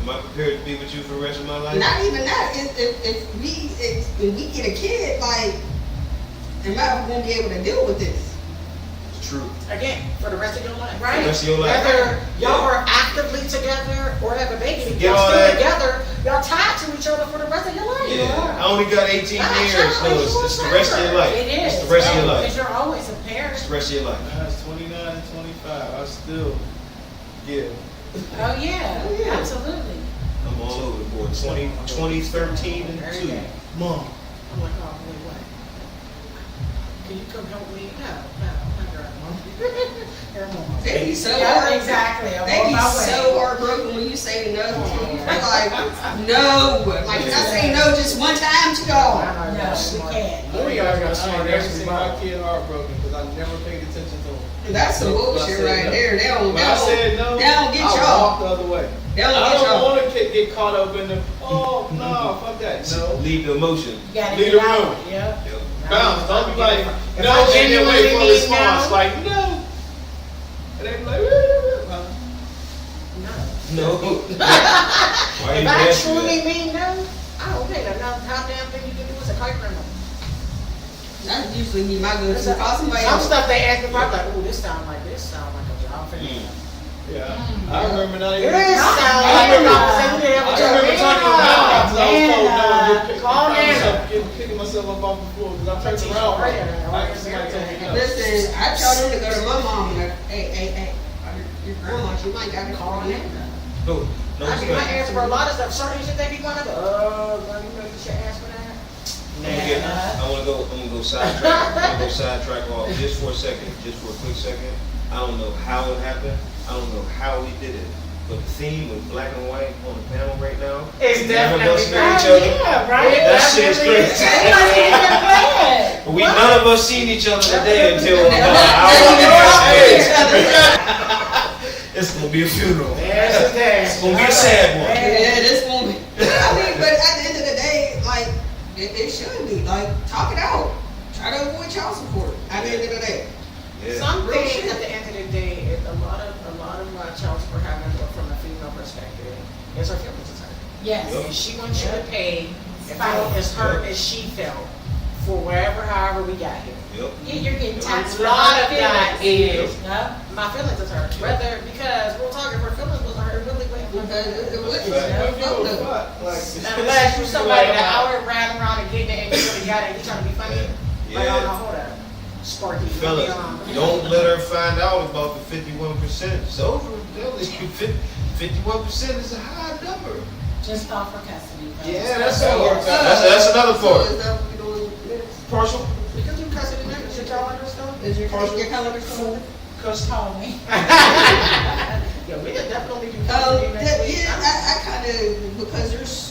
am I prepared to be with you for the rest of my life? Not even that. If we get a kid, like, am I gonna be able to deal with this? It's true. Again, for the rest of your life. For the rest of your life. Whether y'all Yeah. are actively together or have a baby, Forget y'all all still that. together, y'all tied to each other for the rest of your life. Yeah, I only got 18 years. No, it's the rest of your life. It is. It's the rest of your Because life. you're always a It's parent. the rest of your life. I was 29 and 25. I still give. Oh, yeah, Oh, yeah. absolutely. I'm all over the board. 2013 and Every 2. day. Mom. I'm like, oh, wait, what? Can you come help me? No, my girl. Your mom. They be so Yeah, hard. exactly. I'm They on be my way. so heartbroken when you say no. They're like, no. Like, I say no just one time to y'all. No, we can't. Boy, y'all got I smart ain't never asses seen about my kid heartbroken because I never paid attention to him. That's some bullshit right there. They don't, When I said no, they don't get I y'all. walked the other way. They don't I get don't y'all. want to get caught up in the, oh, no, fuck that. No. Leave the emotion. You gotta Leave get the out. room. Yep. Yep. Bounce. Don't be like, If no, I and then genuinely wait for a mean response. no. Like, no. And they be like, huh? No. No. Why are If you I asking truly that? mean no, I don't pay that. Now, how damn thing you can do is a kite rental. That's usually me, my go-to. Some Call somebody some else. stuff they ask me for, I'm like, oh, this sound like a job for me. Yeah. I remember not even. It is sound I like a remember- conversation we have I with your remember talking about man. it because I was told no and Call picking myself up off the floor because I turned around. I somebody told me no. Listen, I tell them to go to my mom and go, hey, your grandma, she might got to call Call in. No. No, I get my respect. answer for a lot of stuff. Certain shit they be going to go, girl, you know you should ask for that. I'm gonna go sidetrack. I'm gonna go sidetrack off just for a second, just for a quick second. I don't know how it happened. I don't know how we did it. But the theme with black and white on the panel right now. It's none of us definitely know each Oh, other. yeah, right? That shit's crazy. They wasn't even playing. But we none of us seen each other today until They about an hour don't even ago. talk to each other. It's gonna be a funeral. There's the day. It's gonna be a sad one. Yeah, this woman. I mean, but at the end of the day, like, it should be. Like, talk it out. Try to avoid child support at the end of the day. Yeah. Some Real things shit. at the end of the day, a lot of child support happens from a female perspective. It's her feelings is hurt. Yes. Yep. And she wants you to pay and feel as hurt as she felt for however we got here. Yep. Yeah, you're getting taxed. A lot of that is Yep. my feelings is hurt. Whether, because real talk, if her feelings was hurt, it really wouldn't. Unless you somebody that already ran around and getting it and you really got it, you trying to be funny. Like, oh, no, hold up. Sparky. Fellas, don't let her find out about the 51%. So, 51% is a high number. Just file for custody. Yeah, that's all. That's another part. So is that what we're doing next? Partial. We can do custody next, should y'all understand? Is your calendar still? Call me. Yeah, we can definitely do custody next week. Yeah, I kind of, because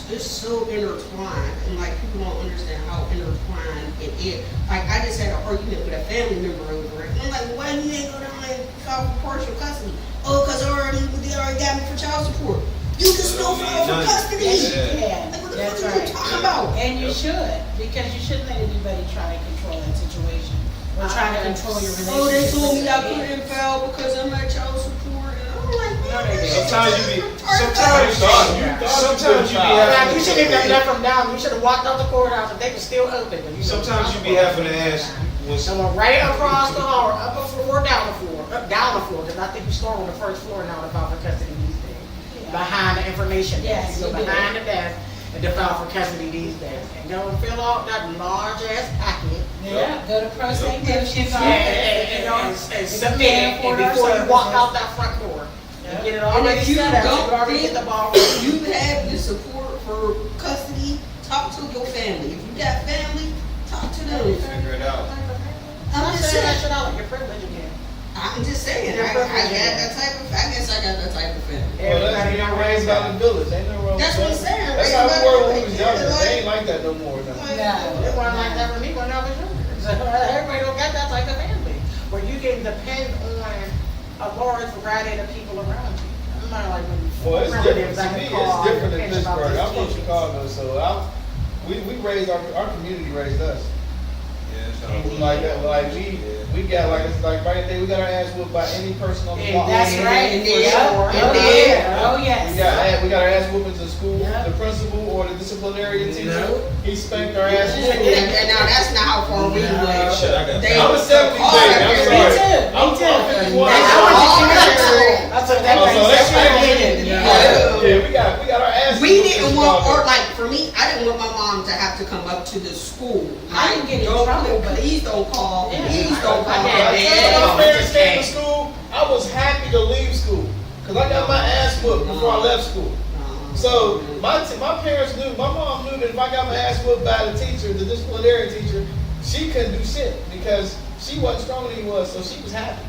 they're so intertwined, and like people don't understand how intertwined it is. Like I just had an argument with a family member over it. And I'm like, why you ain't go down and file for partial custody? Oh, because they already got me for child support. You can still file for custody. Yes, you can. Like what the That's fuck are you right. talking about? And you should, because you shouldn't let anybody try to control that situation or try to control your relationship. Oh, they told me I with couldn't file because I'm at child support. And I'm like, No, man, they didn't. Sometimes you be, Sometimes sometimes you be Now, you having, should have left them down. You should have walked out the courthouse and they were still open. But you sometimes you be having to ask when someone right across the hall, up a floor, down the floor, down the floor, because I think you start on the first floor now to file for custody these days. Behind the information desk, Yes, you go you do. behind the desk and to file for custody these days. And go and fill out that large ass packet. Yeah, go to Pro St. Lucia's And submit it and before you walk out that front door. And get it And already if you set up, you don't already think get the ball rolling. you have the support for custody, talk to your family. If you got family, talk to them. figure it out. I'm just saying that saying. shit out like your privilege again. I'm just saying. I got that type of. I guess I got that type of family. Well, that's Everybody being don't raised raise by that. the village. Ain't no wrong with That's what I'm that. saying. That's Raised how by we were the when we was village. younger. Like- They ain't like that no more. No. It wasn't like that for me when I was younger. So everybody don't got that type of family where you can depend on a large variety of people around you. I'm not like when Well, it's different. relatives I To me, can call it's different in and pinch about Pittsburgh. these I'm from kids. Chicago, so we raised our community raised us. Like that, like we got like it's like right there. We got our ass whooped by any person on the block. That's right. And For then- sure. and Oh, then- yeah. Oh, yes. We got our ass whoopings in school. Yep. The principal or the disciplinarian teacher, No. he spanked our ass in school. And now that's not how far we went. Shit, I got They- I'm a 70s all baby. of I'm them. sorry. Me too. I'm Me too. 51. That's So- all I that. took that Oh, so thing that's separate. right. Yeah. Yeah, we got our ass. We whooped didn't in want, Chicago. or like for me, I didn't want my mom to have to come up to the school. I didn't get in Don't- trouble, but- Please don't call. Yeah. Please don't call. I my had dad. When my parents just came came. to school, I was happy to leave school because I got my ass whooped before I left school. So my parents knew, my mom knew that if I got my ass whooped by the teacher, the disciplinary teacher, she couldn't do shit because she wasn't stronger than he was, so she was happy.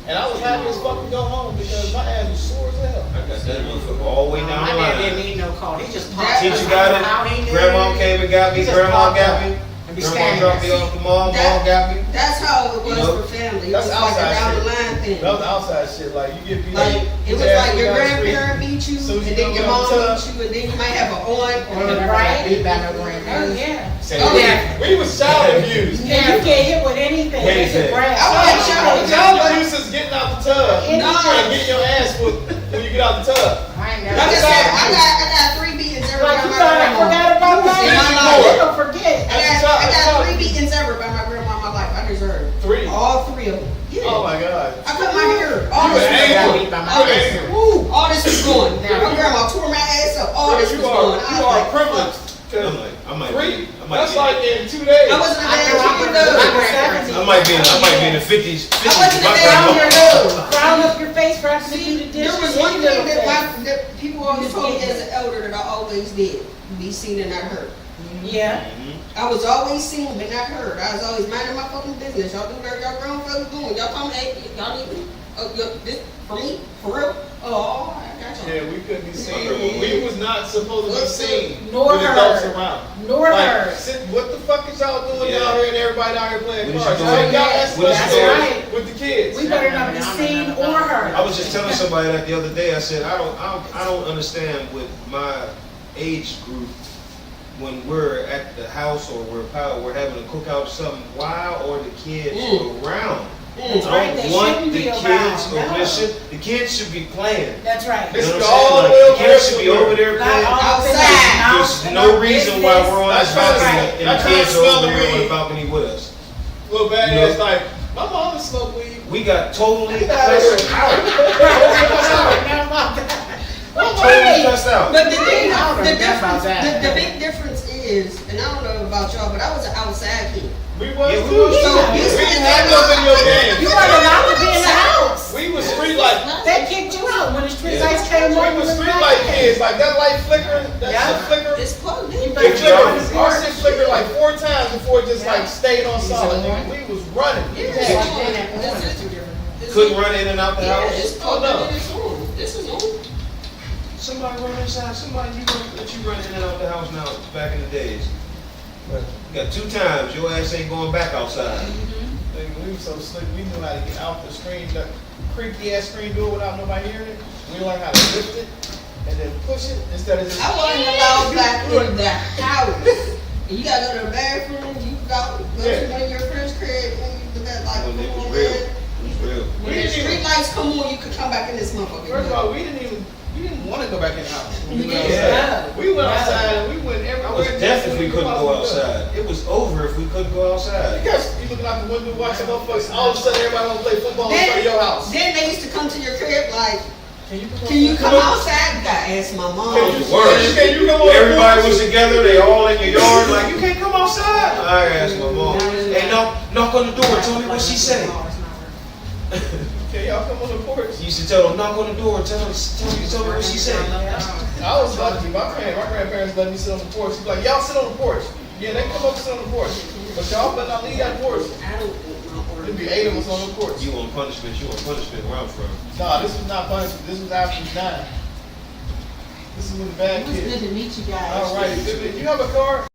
And I was happy as fuck to go home because my ass was sore as hell. I got that motherfucker all the way down My the dad didn't line. need no call. He just That- popped. Teacher I got don't know how he it, knew. grandma came and got me, He just grandma popped got up me, and be grandma standing dropped me there. off to mom, That- mom got me. That's how it was You know, for family. It that's was like a outside down the shit. line thing. That was outside shit. Like you get beat Like up, it was his ass like your down the street. grandparent beat you, Soon as and you then go your down mom the beat tub. you, and then you might have an aunt or Or never got Right. beat by no Oh, grandparents. yeah. Oh, yeah. We was child abused. And you get hit with anything. Anything. It's a brand. I wasn't child abused. Child abuse is getting out the tub. No. And getting your ass whooped when you get out the tub. I ain't Like never. I said, I got 3 beatings ever Like by you my thought I grandma. forgot about that? In my life. You don't forget. I got 3 beatings ever by my grandma in my life. I deserve 3. all 3 of them. Yeah. Oh my god. I cut my hair. All You this an was angel. going. beat by my All this, angel. woo, all this was going. Now, My grandma tore my ass up. All this was You going. I are was privileged. I might 3. be, I might That's be, like in 2 days. I wasn't a I bad know I'm kid gonna do my though. grandparents. I might be in the 50s. I wasn't a My bad grandma- kid though. Brown up your face, perhaps if you the There dishes. was one you thing little that, face. that people always told me as an elder that I always did. Be seen and not heard. Yeah. Mhm. I was always seen but not heard. I was always minding my fucking business. Y'all do whatever y'all grown folks doing. Y'all tell me, hey, y'all need me. Oh, this for me? For real? Oh, I got y'all. Yeah, we couldn't be seen. We was not supposed to be seen Nor with adults heard. around. Nor Like, heard. what the fuck is y'all doing Yeah. down here and everybody out here playing What is cards? you Take doing? y'all ass What is you back doing? there Right. with the kids. We better not be seen or heard. I was just telling somebody that the other day. I said I don't understand with my age group when we're at the house or we're having a cookout or something. Why are the kids around? Mm. I Right, they don't want shouldn't the be kids around, no. the kids should be playing. That's right. You know It's what I'm all saying? the Like, way the over kids should be everywhere. over there Not playing. all Outside. There's no reason why we're on That's this balcony right. and I the can't kids are smell over the there on the weed. balcony with us. Little bad You know? ass like, my mom smoked weed. We got totally Get out of here. cussed out. Never mind. Totally cussed out. But the thing, I don't the know about difference, that. the big difference is, and I don't know about y'all, but I was an outside kid. We was Yeah, we too. was So We you didn't said have that- no video games. You weren't allowed to be in the house. We was street like. They kicked you out when the street Yeah. lights came on. We was street like kids. Like that light flicker, that Yeah. shit flicker. It's plugged in. It flickered. Our shit flickered like 4 times before it just like stayed on Is it solid. on? Nigga. We was running. Yeah, Yeah. it's on. It's- Couldn't run in and out the Yeah, house. it's plugged in and it's on. This is on. Somebody run inside. Somebody let you run in and out the house now. Back in the days, you got 2 times. Your ass ain't going back outside. Nigga, we were so slick. We knew how to get out the screen, that creaky ass screen door without nobody hearing it. We learned how to lift it and then push it instead of just. I wasn't allowed back in the house. And you gotta go to the bathroom, you go to one of your friend's crib, and you got like, When it come was on, real. man. It was real. When the street lights come on, you can come back in this motherfucker. First of all, we didn't want to go back in the house. When we went Yeah. outside. We went outside and we went everywhere. I was deaf if we couldn't go possibly could. outside. It was over if we couldn't go outside. Because you looking out the window watching motherfuckers, all of a sudden everybody want to play football in front of your house. Then they used to come to your crib like, Can can you come outside? You gotta ask my mom. It was the worst. Can you come on? Everybody was together. They all in your yard. Like, you can't come outside. I asked my mom. Hey, knock on the door. Tell me what she said. Can y'all come on the porch? You used to tell them, knock on the door. Tell me what she said. I was lucky. My grandparents let me sit on the porch. She's like, y'all sit on the porch. Yeah, they come up and sit on the porch. But y'all better not leave that porch. I don't want my order. There'd be 8 of us on the porch. You want punishment where I'm from. Nah, this was not punishment. This was after 9. This is when the bad It was good kids. to meet you guys. All right. Do you have a card?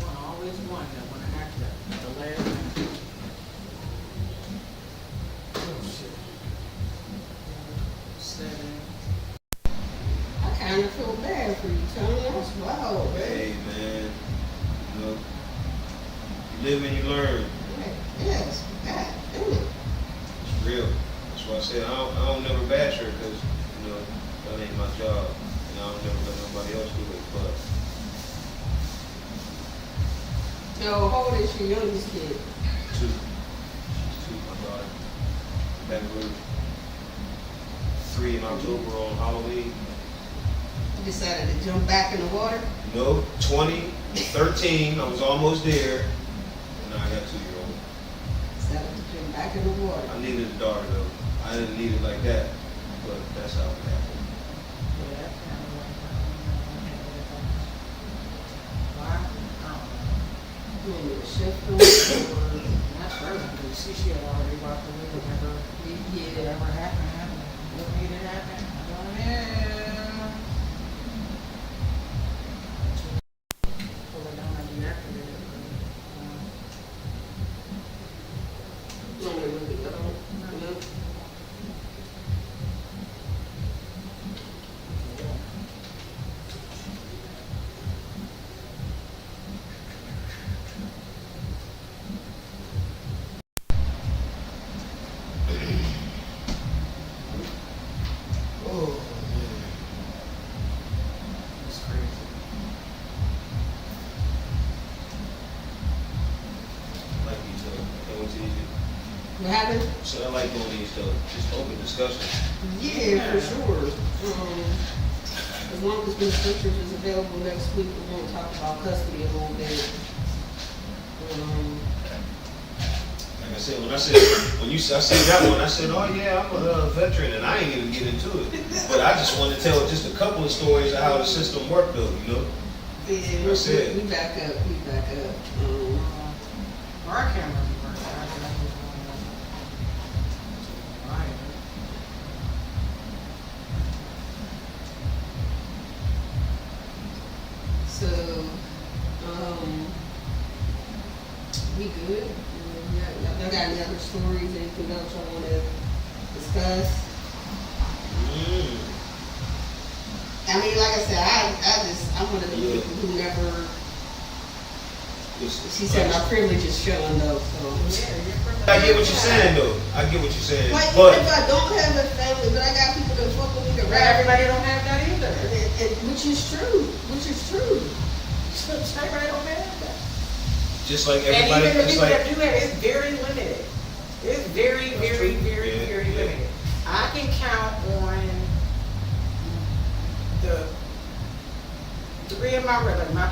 One always wonder when I have the last name. Oh, shit. 7. I kinda feel bad for you, Tony. That's wild. Hey, man. You know, you live and you learn. Yes, God damn it. It's real. That's why I said I don't never bash her because, you know, that ain't my job. And I don't never let nobody else do it. But No, how old is your youngest kid? 2, my daughter. Baton Rouge. 3 in October on Halloween. You decided to jump back in the water? No, 20, 13. I was almost there. And now I got 2-year-old. Decided to jump back in the water. I needed a daughter though. I didn't need it like that, but that's how it happened. Yeah, that's kind of like, why? I don't know. You want me to shift them or? Not sure, because she had already walked away whenever Yeah. whatever happened. What made it happen? I don't know. Well, I don't have the actor. You want me to look at that one? No. Oh man. It's crazy. I like these though. I went to these. What happened? So I like doing these though. Just open discussion. Yeah, for sure. As long as Ms. Richards is available next week, we're gonna talk about custody a little bit. Like I said, when I seen that one, I said, oh yeah, I'm a veteran, and I ain't even get into it. But I just wanted to tell just a couple of stories of how the system worked, though. You know. Yeah, That's it. we back up. We back up. Our cameras work. Right. So, we good? Y'all got any other stories? Anything else y'all want to discuss? I mean, like I said, I'm one of the people who never. She said my privilege is showing though, so. I get what you're saying, though. I get what you're saying. Like, But even if I don't have a family, but I got people that fuck with me to But everybody don't have that either. which is true. Everybody don't have that. just like And everybody, even the just people like that do have, it's very limited. It's very, That's true. very Yeah, yeah. limited. I can count on the three of my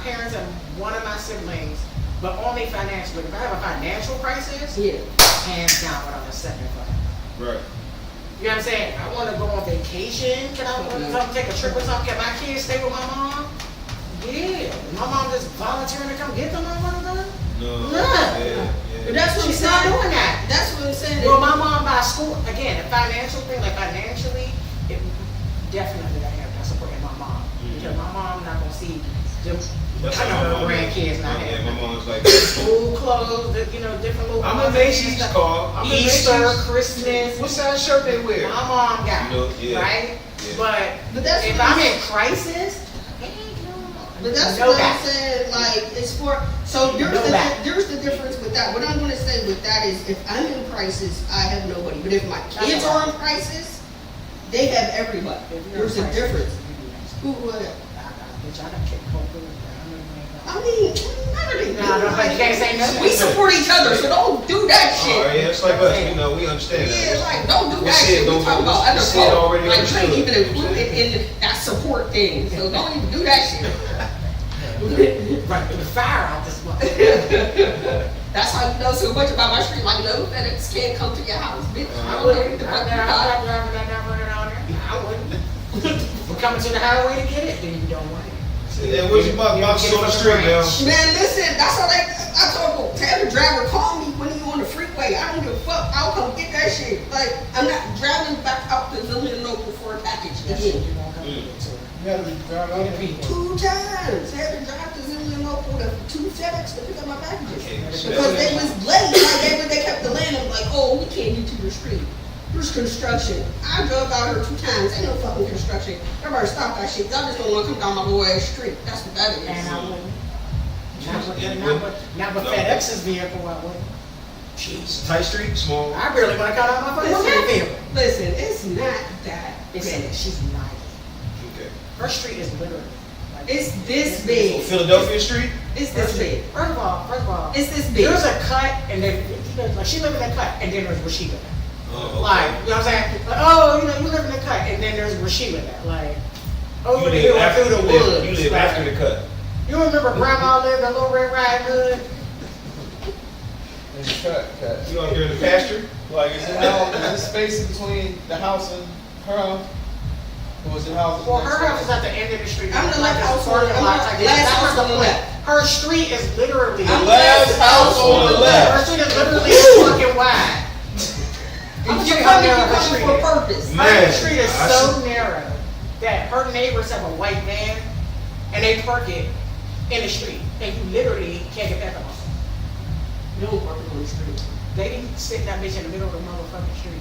parents and one of my siblings, but only financially. If I have a financial crisis, Yeah. hands down, what I'm a second for that. right. You know what I'm saying? I want to go on vacation. Can I come take a trip or something? Can my kids stay with my mom? Yeah. My mom just volunteering to come get them motherfucker? No. Nah. Yeah. But that's what I'm She's not saying. doing that. That's what I'm saying. Well, my mom buys school, again, a financial thing, like financially, it definitely I have that support in my mom. Because my mom not gonna see them, That's I how my know mom her is. grandkids not Yeah, my having mom's like, school clothes, different little. I'm a clothes and Macy's stuff. call. I'm a Easter, Macy's. Christmas. What size shirt they wear? My mom got You know, it, yeah, right? yeah. But that's if what I'm I'm in crisis, But that's no what back. I'm saying, like, it's for, so No back. there's the difference with that. What I'm gonna say with that is, if I'm in crisis, I have nobody. But if my kids are in crisis, they have everybody. There's a difference. Who, Bitch, I done kicked both of them. I mean, everything. No, but you can't say nothing. We support each other, so don't do that Oh, shit. yeah, it's like us. You know, we understand Yeah, that. like, don't do We that see shit. it, We don't talk do- about we other see it already folk. Like, understood. Trey even included in that support thing, so don't even do that shit. Right, the fire out this one. That's how you know so much about my street. Like, no FedEx can't come to your house, bitch. I I don't know wouldn't. what the I'm fuck you not got. driving that down there. I wouldn't. We're coming to the highway to get it, then you don't want it. Yeah, where's your boxes on the street now? Man, listen, that's how I told him, have the driver call me when you on the freeway. I don't give a fuck. I'll come get that shit. Like, I'm not driving back out to Zillionople for a package That's again. what you won't come to get to it. You gotta be driving out Get it. 2 times. Had to drive to Zillionople to 2 FedEx to pick up my packages. Okay, Because they was late, like they kept delaying. I'm like, oh, we can't get to your street. There's construction. I drove out here 2 times. Ain't no fucking construction. Everybody stop that shit. Y'all just don't want to come down my little ass street. That's what that is. And I wouldn't. And Not with no. FedEx's vehicle, I wouldn't. Jeez. It's a tight street, small. I barely want to cut out my fucking vehicle. Listen, it's not that Listen, big. she's 90. Okay. Her street is literally. like- It's this Oh, big. Philadelphia Street? It's this big. First of all, It's this big. there's a cut, and then like she live in a cut, and then there's where she live at. Oh, Like, you know what I'm saying? Like, oh, you live in the cut, and then there's where she live at. Like, over You the live hill after through the you live- woods. You live like, after the cut. You remember Grandma lived in Little Red Riding Hood? It's cut. You out there in the pasture? Like, is it now, is there space between the house and her house? Or is it house? Well, her house is at the end of the street. I'm the like last this house on parking the- lot I'm type the thing. last That's house the on the point. left. Her street is literally. I'm Last house on the left. Her street is literally fucking wide. I'm You just see how coming narrow her for street a is? purpose. Man, Her street is I so narrow that her neighbors have a white van and they park it in the street, and you literally can't get back on. You don't park it on the street. They sit that bitch in the middle of the motherfucking street.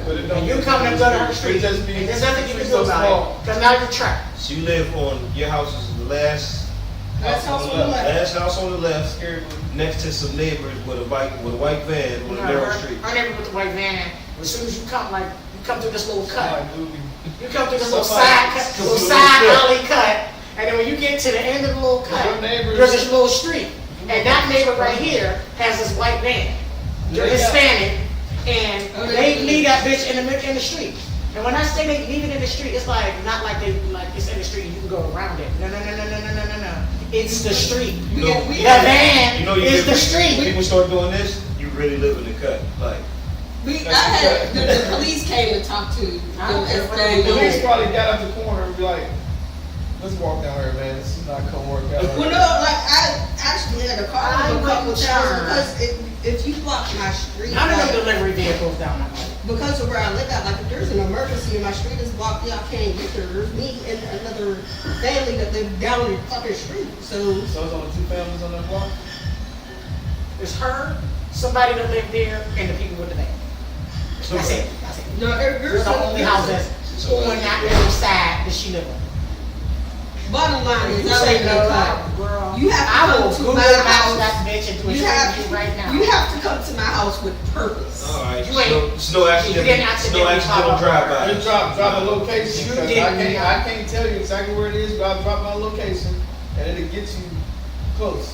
But it don't And you mean- come and go to her it street, just and means there's nothing you can it's do so about small. it, because now you're trapped. So you live on, your house is the last Last house on the left. last house on the left, next to some neighbors with a white van on a narrow street. Her neighbor with the white van, as soon as you come, like, you come through this little cut, Like, movie. you come through this little Somebody- side cut, come little through the side little alley cut, and then when you get to the end of the little cut, Your neighbors- there's this little street, and that neighbor right here has this white van. They're Yeah. Hispanic, and Oh, they yeah. leave that bitch in the street. And when I say they leave it in the street, it's like not like they like it's in the street and you can go around it. No. It's the street. You know, We The van you know, you is get- the street. People start doing this, you really live in the cut. Like, I had the police came to talk to them as The they police know. probably got out the corner and be like, let's walk down here, man. This is not gonna work out. Well, no, like I actually had a call I a couple wouldn't times turn. because if you block my street, None of like, them delivery vehicles down my way. because of where I live at, like if there's an emergency and my street is blocked, y'all can't get there. There's me and another family that live down the fucking street. So So it's only 2 families on that block? It's her, somebody that lived there, and the people with the van. That's it. That's it. no, They're there's the only houses on that little side that she live on. Bottom line is, You I say live in no, the cut. girl. You have to I come will to Google my Maps house. that bitch and do a You have street view right now. You have to come to my house with purpose. all right, You ain't- it's no accident. you didn't It's no accidentally accidental pop up. drive-by. Just drop a location. You 'Cause didn't. I can't tell you exactly where it is, but I'll drop my location and it'll get you close.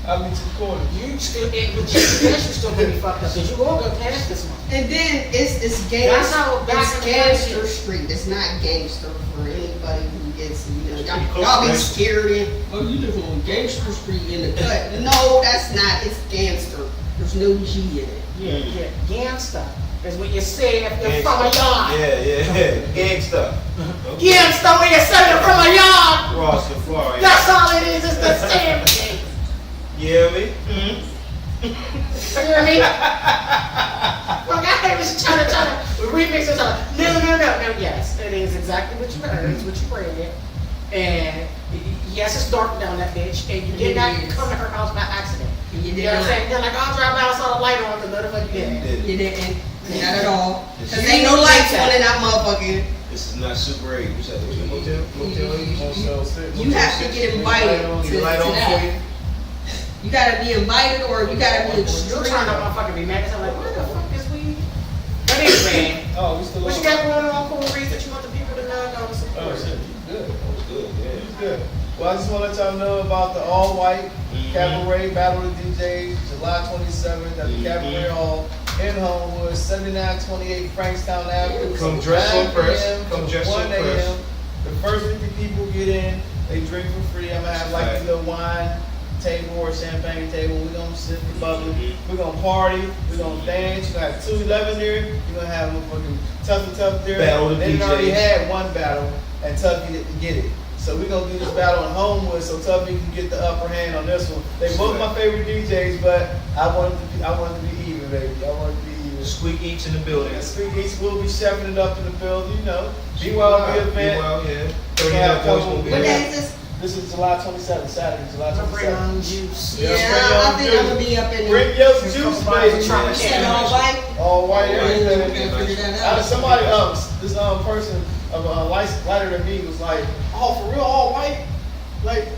I'll meet you the corner. You still, with GPS, you still gonna be fucked up. Did you all go past this one? And then it's That's gangster. how back It's in the gangster day- street. It's not gangster for anybody who gets pretty y'all, close, y'all be right? scared and oh you live on gangster street in the cut. No, that's not. It's gangster. There's no G in it. Yeah, gangsta is what you say if you're Gangsta. from a yard. Yeah. Gangsta. Okay. Gangsta when you say you're from a yard. Ross the Florida. That's all it is. It's the same thing. Yeah, me? You hear me? Well, I was trying to remix this. No. Yes, it is exactly what you heard. It's what you read. And yes, it's dark down that bitch. And you did not It is. come to her house by accident. You You did know what I'm not. saying? They're like, I'll drive by, I saw the light on, the motherfucker You did. did. You didn't. Not at all. This Cause is- ain't no lights on in that motherfucker. This is not Super 8. You said it was a motel? Motel 6. You have to get invited to You light on for that. you? You gotta be invited or you gotta be You're extreme. trying to motherfucker be mad. I'm like, where the fuck is we? But anyway, Oh, we still what on. you got going on, Cool Reese, that you want the people to know? Go Oh, support. shit, you good. That was good, yeah. It's good. Well, I just want to let y'all know about the all-white Mhm. Cabaret Battle of the DJs, July 27th at the Mhm. Cabaret Hall in Homewood, 7928 Frankstown Avenue. Come dress so 9 fresh. p.m. Come to dress so 1 fresh. a.m. The first 50 people get in, they drink for free. I'm gonna have like Right. a little wine table or champagne table. We're gonna sit and bubble. Mhm. We're gonna party. We're gonna dance. You're gonna have 211 there. You're gonna have a fucking Tough there. Battle of They done already DJs. had one battle and Tuffy didn't get it. So we're gonna do this battle in Homewood so Tuffy can get the upper hand on this one. They both my favorite DJs, but I wanted to be even, baby. I wanted to be even. Squeak Eats in the building. And Sweet Eats will be chefing it up in the building, you know. BYOB event. Well, yeah. We 30 have of boys couple- gonna be What there. day is this? This is July 27th, Saturday, July I'm gonna bring 27th. my own juice. Yeah, bring your I own think juice. I'm gonna be up in there. Bring your Just juice, couple bottles of baby. Tropicana. Said all white. All white, everything. Yeah, figure that out. Somebody else, this person of lighter than me was like, oh, for real, all white? Like,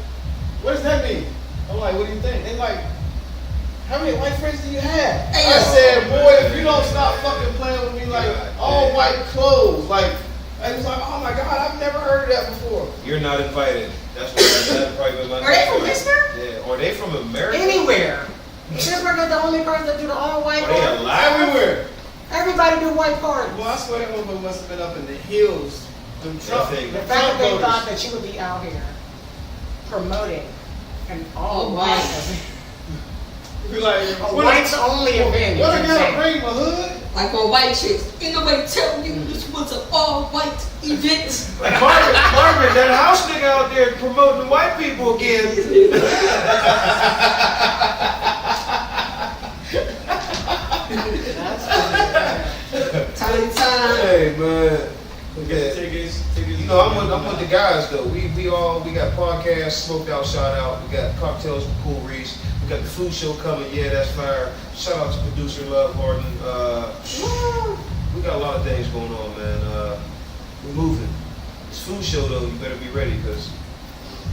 what does that mean? I'm like, what do you think? They like, how many white friends do you have? Hey, I yo. said, boy, if you don't stop fucking playing with me, like, all white clothes, like, I was like, oh my God, I've never heard of that before. You're not invited. That's what that's probably been my Are they from Pittsburgh? Yeah. Are they from America? Anywhere. Pittsburgh is the only person that do the all white Are they party. alive? Everywhere. Everybody do white party. Well, I swear that motherfucker must have been up in the hills. Them Trump, thing. The them fact that Trump they voters. thought that you would be out here promoting an all Oh, white wow. event. Be like, A what whites only event. What I is gotta insane. bring my hood? Like on white chicks. Ain't nobody telling you this was an all white event. Marvin, that house nigga out there promoting white people again. Time. Hey man. Yeah. Tickets. You know, I'm with the guys though. We got podcasts, smoked out, shout out. We got cocktails with Cool Reese. We got the food show coming. Yeah, that's fire. Shout out to producer Love Harden. We got a lot of things going on, man. We're moving. This food show though, you better be ready because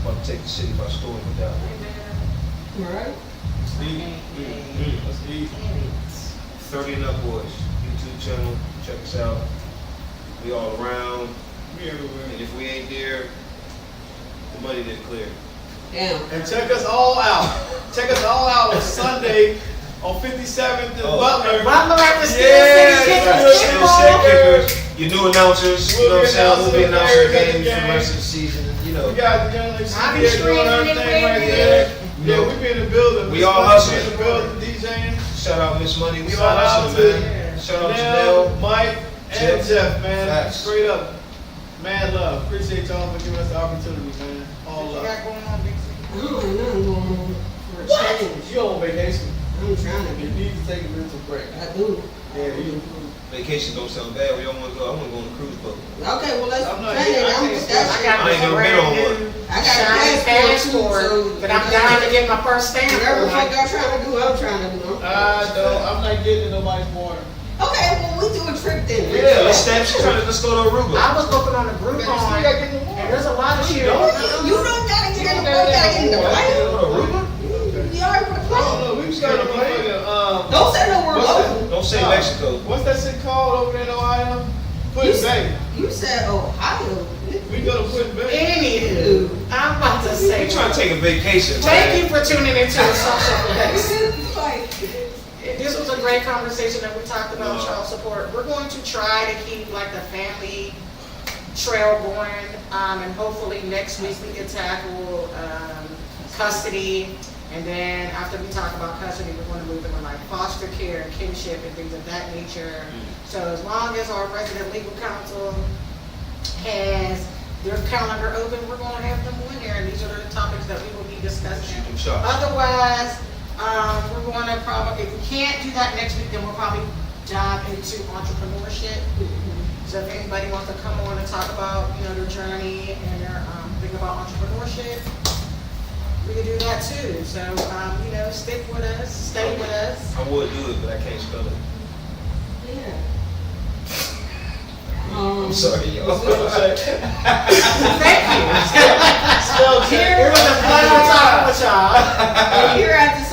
I'm about to take the city by storm with that one. Right? Let's eat. 30 and Up Boys YouTube channel. Check us out. We all around. We everywhere. And if we ain't there, the money didn't clear. Damn. And check us all out. Check us all out on Sunday on 57th and Oh. Butler. Butler at the Steel Yeah, City that's Kickers. right. Kickball. Kickers, your new announcers, you know what I'm saying? We'll be announcing We'll be games for announcing the rest of the season, you know. We got the young lady I be CBA doing her screaming thing right and there. waving. Yeah, we be in the building. We all We hustling. in the building, DJing. Shout out Miss Money. We Shout all out listening, to man. Shout out Janelle, Janelle. Mike, and Jeff, man. Facts. Straight up. Mad love. Appreciate y'all for giving us the opportunity, man. All What you love. got going on, Big C? I don't have nothing going on for a change. You on vacation? I'm trying to You be. need to take a mental break. I do. Yeah, you. Vacation don't sound bad. We don't want to go. I want to go on a cruise boat. Okay, well, let's I'm not- plan it. I I'm can't with say- that I shit. got I ain't a never been brand on new one. I got a shiny passport, too, so- that I'm dying to get my first stamp Whatever the fuck on. y'all trying to do, I'm trying to do. I'm not getting in nobody's water. Okay, well, we do a trip then. Yeah, let's go to Aruba. I was looking on the Man, you still Groupon, gotta get in the water. and there's a lot of shit. You don't gotta get in the boat, gotta get in the plane. Aruba? You already put a I don't plane. know. We just got a motherfucking, Don't say no word What's over. Don't say No. Mexico. What's that shit called over there in Ohio? Putin Bay. You said Ohio. We go to Putin Bay. Anywho, I'm about to say, We trying to take a vacation. thank you for tuning into the Social Flex. Like, This was a great conversation that we talked about Yeah. child support. We're going to try to keep like the family trail going, and hopefully next week we can tackle custody. And then after we talk about custody, we're going to move into like foster care, kinship, and things of that nature. So as long as our resident legal counsel has their calendar open, we're going to have them on here, and these are the topics that we will be discussing. Shoot them shots. Otherwise, we're going to probably, if we can't do that next week, then we'll probably dive into entrepreneurship. So if anybody wants to come on and talk about, their journey and their thing about entrepreneurship, we can do that too. So, stick with us, stay with us. I would do it, but I can't spell it. yeah. I'm sorry, y'all. Thank you. Spell check. It was a pleasure talking with y'all. And here at the